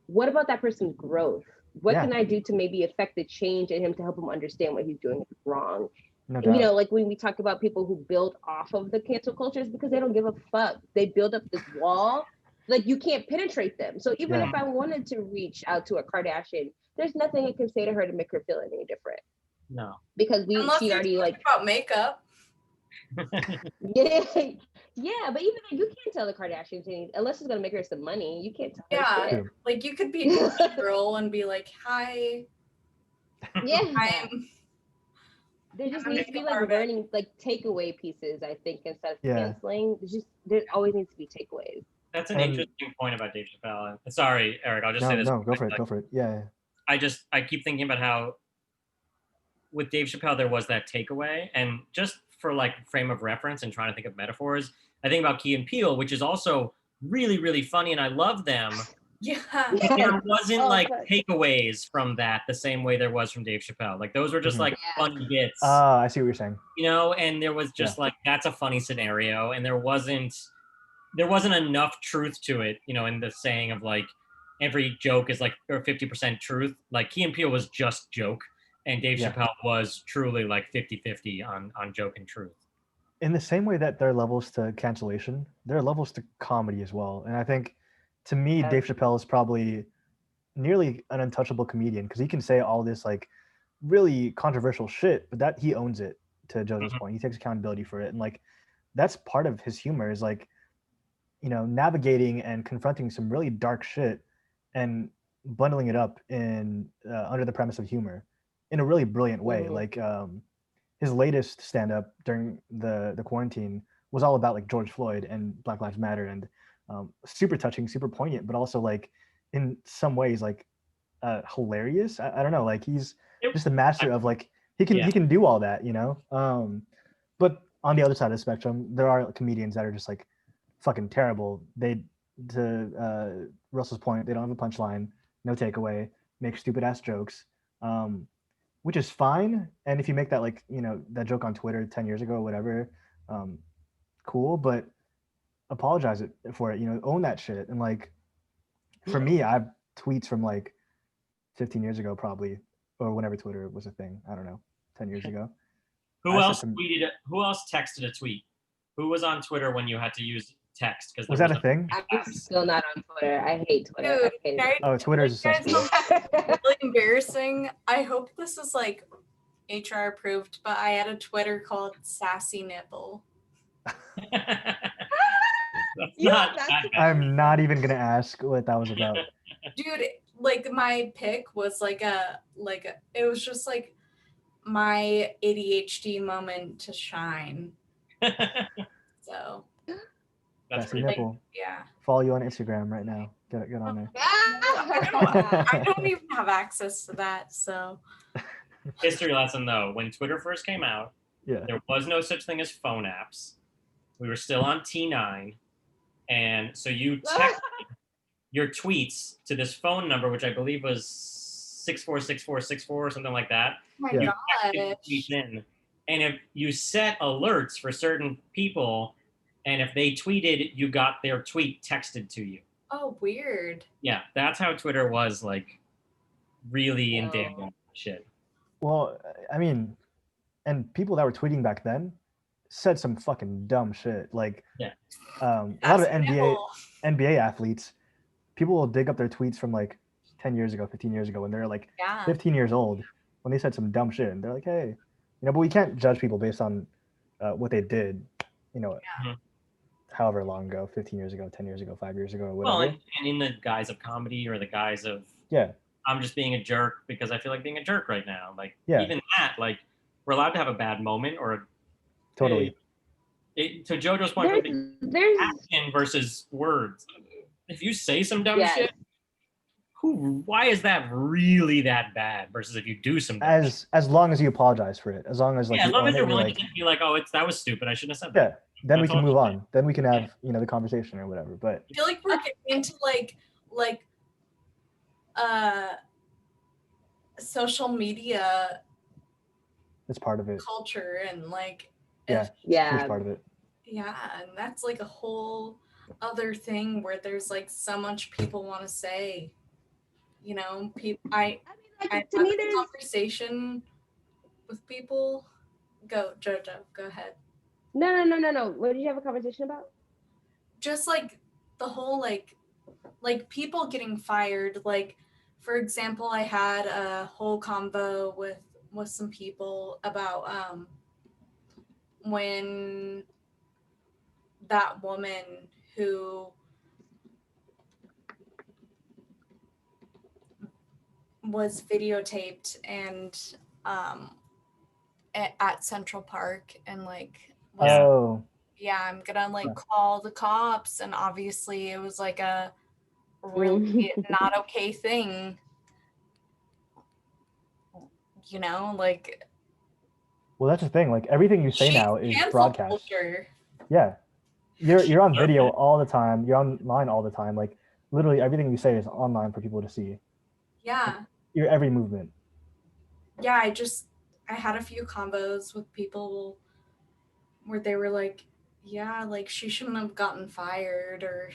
What about that person's growth? What can I do to maybe affect the change in him to help him understand what he's doing is wrong? No And, doubt. you know, like when we talk about people who build off of the cancel culture, it's because they don't give a fuck. They build up this wall, like you can't penetrate them. So even if I wanted to reach out to a Kardashian, there's nothing I can say to her to make her feel any different. No. Because Unless she already like about makeup. Yeah, but even then, you can't tell the Kardashians anything unless it's gonna make her some money. You can't tell her shit. Like you could be a girl and be like, "Hi." Yeah. There just needs to be like learning, like takeaway pieces. I think instead of canceling, there always needs to be takeaways. That's an interesting point about Dave Chappelle. Sorry, Eric, I'll just say this. No, go for it. Go for it. Yeah. I keep thinking about how with Dave Chappelle there was that takeaway, and just for like frame of reference and trying to think of metaphors, I think about Key and Peele, which is also really, really funny, and I love them. Yeah. But there wasn't like takeaways from that the same way there was from Dave Chappelle. Like those were just like funny bits. I see what you're saying. You know, and there was just like that's a funny scenario, and there wasn't enough truth to it, you know, in the saying of like every joke is like or 50% truth. Like Key and Peele was just joke, and Dave Chappelle was truly like 50-50 on joke and truth. In the same way that there are levels to cancellation, there are levels to comedy as well. And I think, to me, Dave Chappelle is probably nearly an untouchable comedian because he can say all this like really controversial shit, but that he owns it. To Joseph's point, he takes accountability for it, and like that's part of his humor is like, you know, navigating and confronting some really dark shit and bundling it up in under the premise of humor in a really brilliant way. Like his latest stand-up during the quarantine was all about like George Floyd and Black Lives Matter, and super touching, super poignant, but also like in some ways like hilarious. I don't know, like he's just a master of like he can do all that, you know. But on the other side of the spectrum, there are comedians that are just like fucking terrible. They, to Russell's point, they don't have a punchline, no takeaway, make stupid ass jokes, which is fine. And if you make that like, you know, that joke on Twitter 10 years ago or whatever, cool, but apologize for it, you know, own that shit. And like, for me, I have tweets from like 15 years ago probably, or whenever Twitter was a thing. I don't know, 10 years ago. Who else texted a tweet? Who was on Twitter when you had to use text? Because was that a thing? I'm still not on Twitter. I hate Twitter. Oh, Twitter is really embarrassing. I hope this is like HR approved, but I had a Twitter called Sassy Nipple. I'm not even gonna ask what that was about. Dude, like my pick was like it was just like my ADHD moment to shine. So that's nipple. Yeah. Follow you on Instagram right now. Get on there. I don't even have access to that, so. History lesson though, when Twitter first came out, there was no such thing as phone apps. We were still on T9, and so you texted your tweets to this phone number, which I believe was 646464 or something like that. Oh my gosh. And if you set alerts for certain people, and if they tweeted, you got their tweet texted to you. Oh, weird. Yeah, that's how Twitter was like really in damn shit. Well, I mean, and people that were tweeting back then said some fucking dumb shit. Like, a lot of NBA athletes, people will dig up their tweets from like 10 years ago, 15 years ago, when they're like 15 years old, when they said some dumb shit, and they're like, hey, but we can't judge people based on what they did, however long ago, 15 years ago, 10 years ago, 5 years ago, or whatever. Well, and in the guise of comedy or the guise of I'm just being a jerk because I feel like being a jerk right now. Like even that, like we're allowed to have a bad moment or totally. To JoJo's point, there's action versus words. If you say some dumb shit, why is that really that bad? Versus if you do some dumb shit. As long as you apologize for it, as long as as long as you're willing to be like, oh, that was stupid, I shouldn't have said that. Then we can move on. Then we can have the conversation or whatever. But I feel like we're getting into like social media. It's part of it. Culture and like huge part of it. Yeah, and that's like a whole other thing where there's like so much people want to say. I have a conversation with people. Go, JoJo. Go ahead. No. What did you have a conversation about? Just like the whole like people getting fired. Like, for example, I had a whole convo with some people about when that woman who was videotaped and at Central Park and like I'm gonna like call the cops, and obviously it was like a really not okay thing, like. Well, that's the thing. Like everything you say now is broadcast. Culture. Yeah, you're on video all the time. You're online all the time. Like literally everything you say is online for people to see. Yeah. Your every movement. Yeah, I had a few combos with people where they were like, yeah, like she shouldn't have gotten fired or,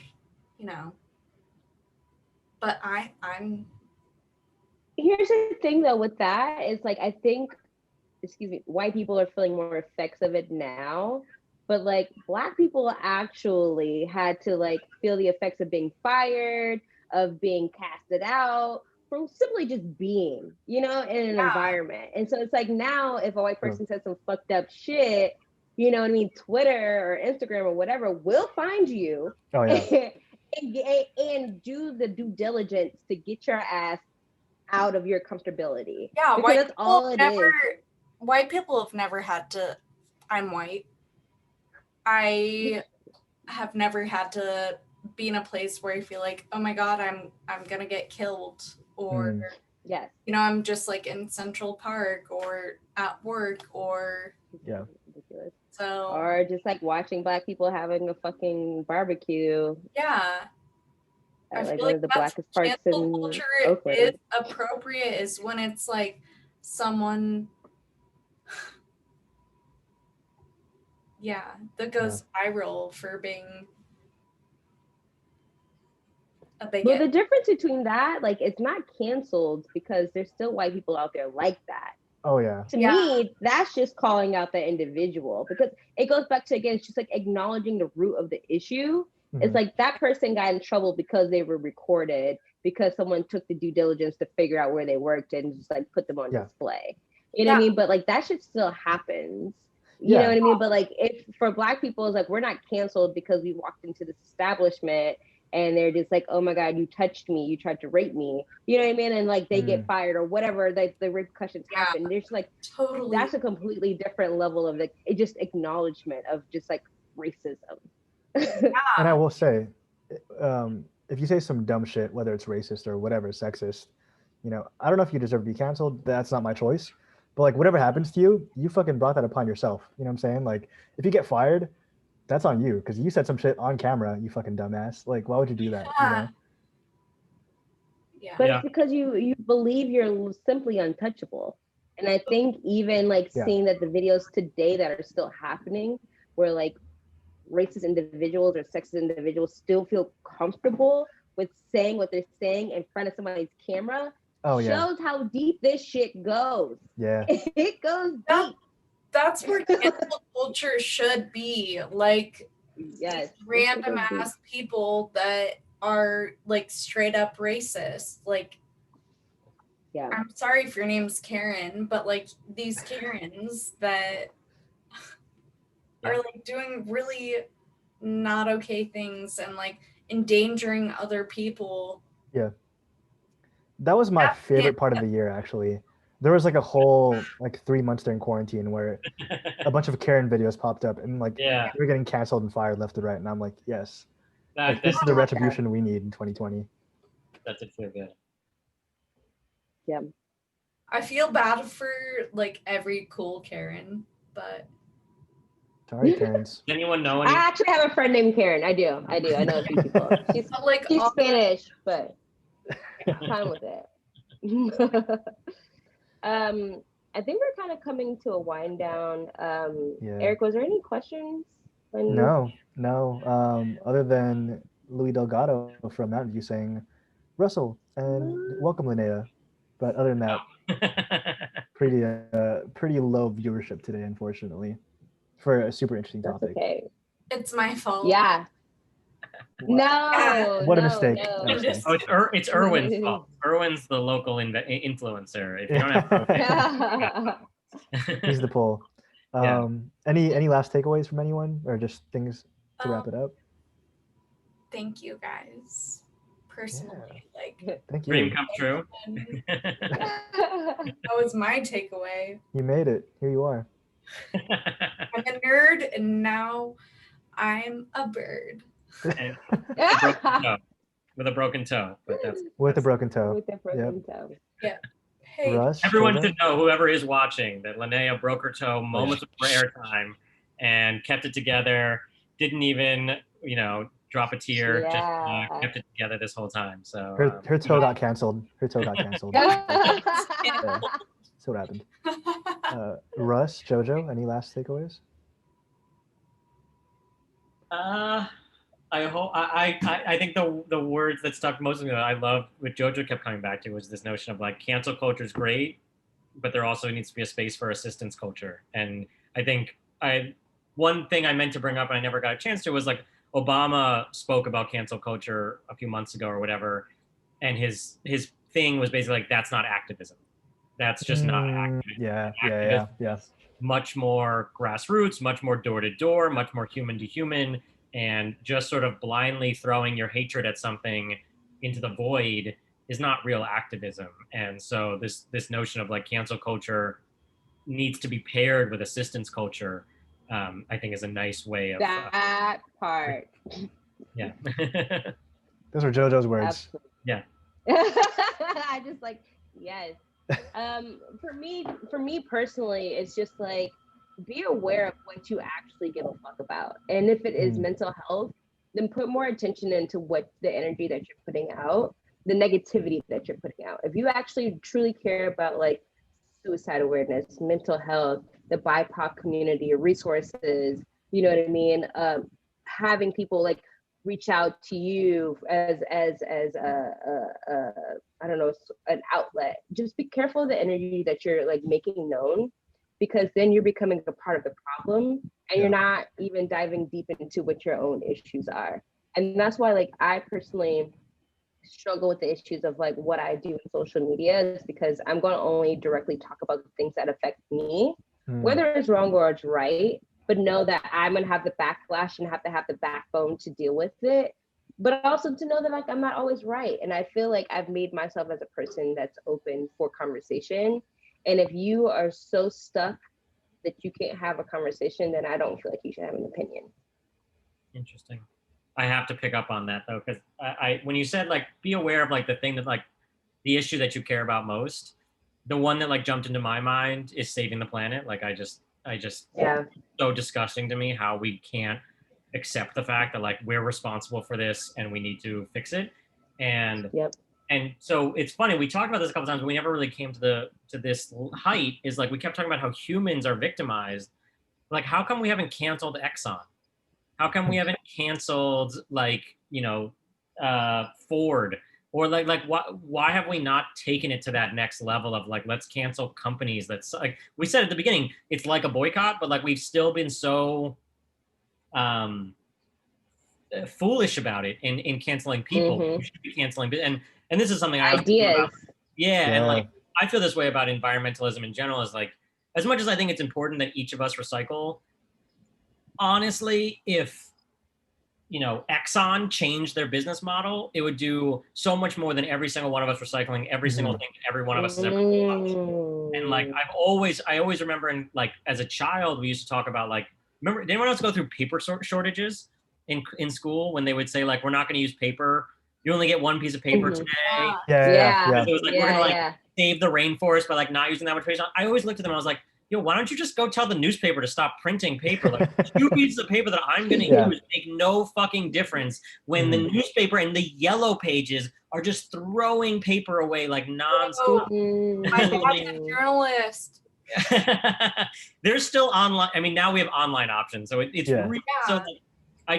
but I'm. Here's the thing though with that is like, I think, white people are feeling more effects of it now, but like Black people actually had to like feel the effects of being fired, of being casted out, from simply just being, in an environment. And so it's like now if a white person says some fucked up shit, Twitter or Instagram or whatever will find you and do the due diligence to get your ass out of your comfortability. Yeah, because that's all it is. White people have never had to. I'm white. I have never had to be in a place where I feel like, oh my God, I'm gonna get killed, or I'm just like in Central Park or at work or ridiculous. So or just like watching Black people having a fucking barbecue. Yeah. I like feel one like of the that's blackest parts in culture Oakland. is appropriate is when it's like someone that goes viral for being a bigot. Well, the difference between that, like, it's not canceled because there's still white people out there like that. Oh yeah. To me, that's just calling out the individual, because it goes back to, again, it's just like acknowledging the root of the issue. Mm-hmm. It's like that person got in trouble because they were recorded, because someone took the due diligence to figure out where they worked and just like put them on display. You know what I mean? But like that shit still happens. You know what I mean? But like, if for Black people, it's like, we're not canceled because we walked into this establishment and they're just like, oh my God, you touched me, you tried to rape me. You know what I mean? And like they get fired or whatever, like the repercussions happen. There's like, totally, that's a completely different level of like, it just acknowledgement of just like racism. And I will say, if you say some dumb shit, whether it's racist or whatever, sexist, I don't know if you deserve to be canceled. That's not my choice. But like, whatever happens to you, you fucking brought that upon yourself. You know what I'm saying? Like, if you get fired, that's on you, because you said some shit on camera, you fucking dumbass. Like, why would you do that? But it's because you believe you're simply untouchable. And I think even like seeing that the videos today that are still happening, where like racist individuals or sexist individuals still feel comfortable with saying what they're saying in front of somebody's camera, shows how deep this shit goes. Yeah. It goes deep. that's where cancel culture should be. Like Yes. these random ass people that are like straight up racist. Like, Yeah. I'm sorry if your name's Karen, but like these Karens that are like doing really not okay things and like endangering other people. Yeah. That was my favorite part of the year, actually. There was like a whole like 3 months during quarantine where a bunch of Karen videos popped up and like Yeah. they were getting canceled and fired left and right. And I'm like, yes, like, this is That's the retribution we need in 2020. That's it feel good. Yeah. I feel bad for like every cool Karen, but Sorry, Karens. Does anyone know I any? actually have a friend named Karen. I do. I know a few people. She's like she's all Spanish, but fine with it. I think we're kind of coming to a wind down. Yeah. Eric, was there any questions? No. Other than Louis Delgado from Mountain View saying, Russell and welcome, Linnea. But other than that, pretty low viewership today, unfortunately, for a super interesting That's topic. okay. it's my fault. Yeah. No. What a no, mistake. no. What a mistake. Oh, it's Erwin's fault. Erwin's the local influencer. If you don't have Erwin, He's the pull. Yeah. Any last takeaways from anyone, or just things to wrap it up? Thank you guys. Personally, like Thank you. dream come true. that was my takeaway. You made it. Here you are. I'm a nerd and now I'm a bird. And with a broken toe, but that's With a broken toe. With the broken toe. Hey, Russ, everyone Jordan? should know, whoever is watching, that Linnea broke her toe moments before airtime and kept it together. Didn't even, drop a tear. Yeah. Just kept it together this whole time. So Her toe got canceled. Her toe got canceled. Yeah, that's what happened. Russ, Jojo, any last takeaways? I hope I think the words that stuck most of me that I love what Jojo kept coming back to was this notion of like cancel culture is great, but there also needs to be a space for assistance culture. And I think one thing I meant to bring up and I never got a chance to was like Obama spoke about cancel culture a few months ago or whatever, and his thing was basically like, that's not activism. That's just not activism. Yeah. Much more grassroots, much more door to door, much more human to human, and just sort of blindly throwing your hatred at something into the void is not real activism. And so this notion of like cancel culture needs to be paired with assistance culture, I think is a nice way of that part. Yeah. Those are Jojo's words. Absolutely. Yeah. I just like, yes. For me personally, it's just like, be aware of what you actually give a fuck about. And if it is mental health, then put more attention into what the energy that you're putting out, the negativity that you're putting out. If you actually truly care about like suicide awareness, mental health, the BIPOC community, resources, you know what I mean? Having people like reach out to you as I don't know, an outlet. Just be careful of the energy that you're like making known, because then you're becoming a part of the problem and you're not even diving deep into what your own issues are. And that's why like I personally struggle with the issues of like what I do in social media, is because I'm going to only directly talk about the things that affect me, whether it's wrong or it's right, but know that I'm going to have the backlash and have to have the backbone to deal with it, but also to know that like I'm not always right. And I feel like I've made myself as a person that's open for conversation. And if you are so stuck that you can't have a conversation, then I don't feel like you should have an opinion. Interesting. I have to pick up on that though, because I when you said like be aware of like the thing that like the issue that you care about most, the one that like jumped into my mind is saving the planet. Like I just Yeah. So disgusting to me how we can't accept the fact that like we're responsible for this and we need to fix it. And and so it's funny, we talked about this a couple times, but we never really came to this height, is like we kept talking about how humans are victimized. Like how come we haven't canceled Exxon? How come we haven't canceled like, Ford Or like why have we not taken it to that next level of like, let's cancel companies that's like we said at the beginning, it's like a boycott, but like we've still been so foolish about it in canceling people. We should be canceling, and this is something I ideas. About. Yeah, and like I feel this way about environmentalism in general. Is like, as much as I think it's important that each of us recycle, honestly, if Exxon changed their business model, it would do so much more than every single one of us recycling every single thing that every one of us has ever bought. And like I always remember, like as a child, we used to talk about like, remember, did anyone else go through paper shortages in school when they would say like, we're not going to use paper, you only get one piece of paper today. Yeah. It was like, we're gonna like save the rainforest by like not using that much paper. I always looked at them and I was like, yo, why don't you just go tell the newspaper to stop printing paper? Like 2 pieces of paper that I'm gonna use make no fucking difference when the newspaper and the yellow pages are just throwing paper away like nonstop. My dad's a journalist. There's still online. I mean, now we have online options, so it's really so. Like, I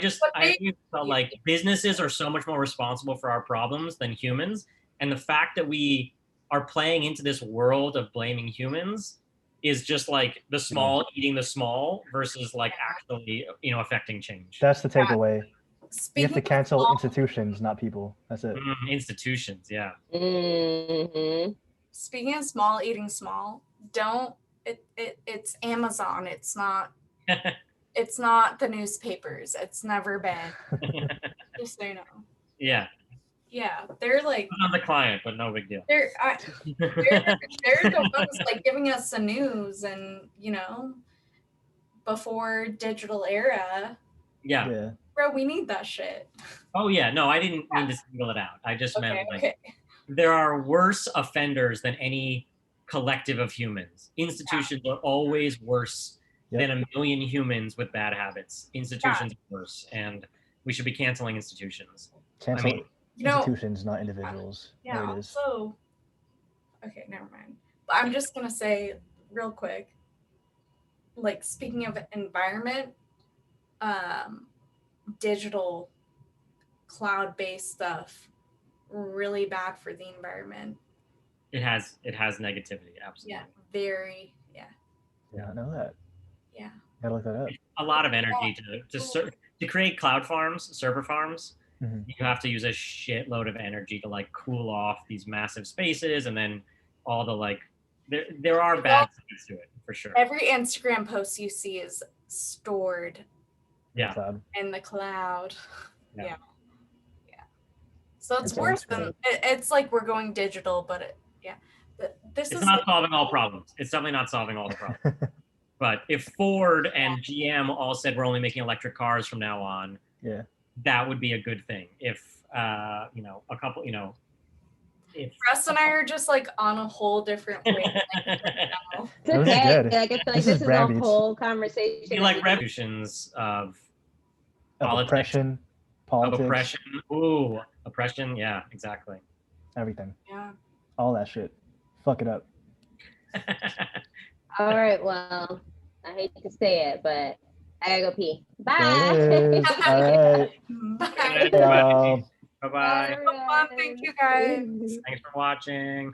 felt like businesses are so much more responsible for our problems than humans, and the fact that we are playing into this world of blaming humans is just like the small eating the small versus like actually affecting change. That's the takeaway. You have to cancel institutions, not people. That's it. Institutions, yeah. Speaking of small eating small, it's Amazon. It's not it's not the newspapers. It's never been. Just so you know. Yeah. Yeah, they're like not the client, but no big deal. They're the ones like giving us the news, and before digital era. Yeah. Bro, we need that shit. Oh yeah, no, I didn't mean to single it out. I just meant like there are worse offenders than any collective of humans. Institutions are always worse than a million humans with bad habits. Institutions are worse, and we should be canceling institutions. Cancel institutions, not individuals. Yeah. There it is. So, okay, never mind. But I'm just gonna say real quick. Like, speaking of environment, digital cloud-based stuff really bad for the environment. It has negativity, absolutely. Yeah, very. Yeah, I know that. Yeah. Gotta look that up. A lot of energy to create cloud farms, server farms. You have to use a shitload of energy to like cool off these massive spaces, and then all the like. There are bad sides to it for sure. Every Instagram post you see is stored. In the cloud. Yeah. So it's worse than it's like we're going digital, but it's not solving all problems. It's definitely not solving all the problems. But if Ford and GM all said we're only making electric cars from now on, that would be a good thing. If a couple, if Russ and I are just like on a whole different way. It's okay. Like, I feel like this is a whole conversation. Like revolutions of oppression, politics. Of oppression. Ooh, oppression. Yeah, exactly. Everything. Yeah. All that shit. Fuck it up. All right. Well, I hate to say it, but I gotta go pee. Bye. All right. Bye. Bye-bye. Thank you, guys. Thanks for watching.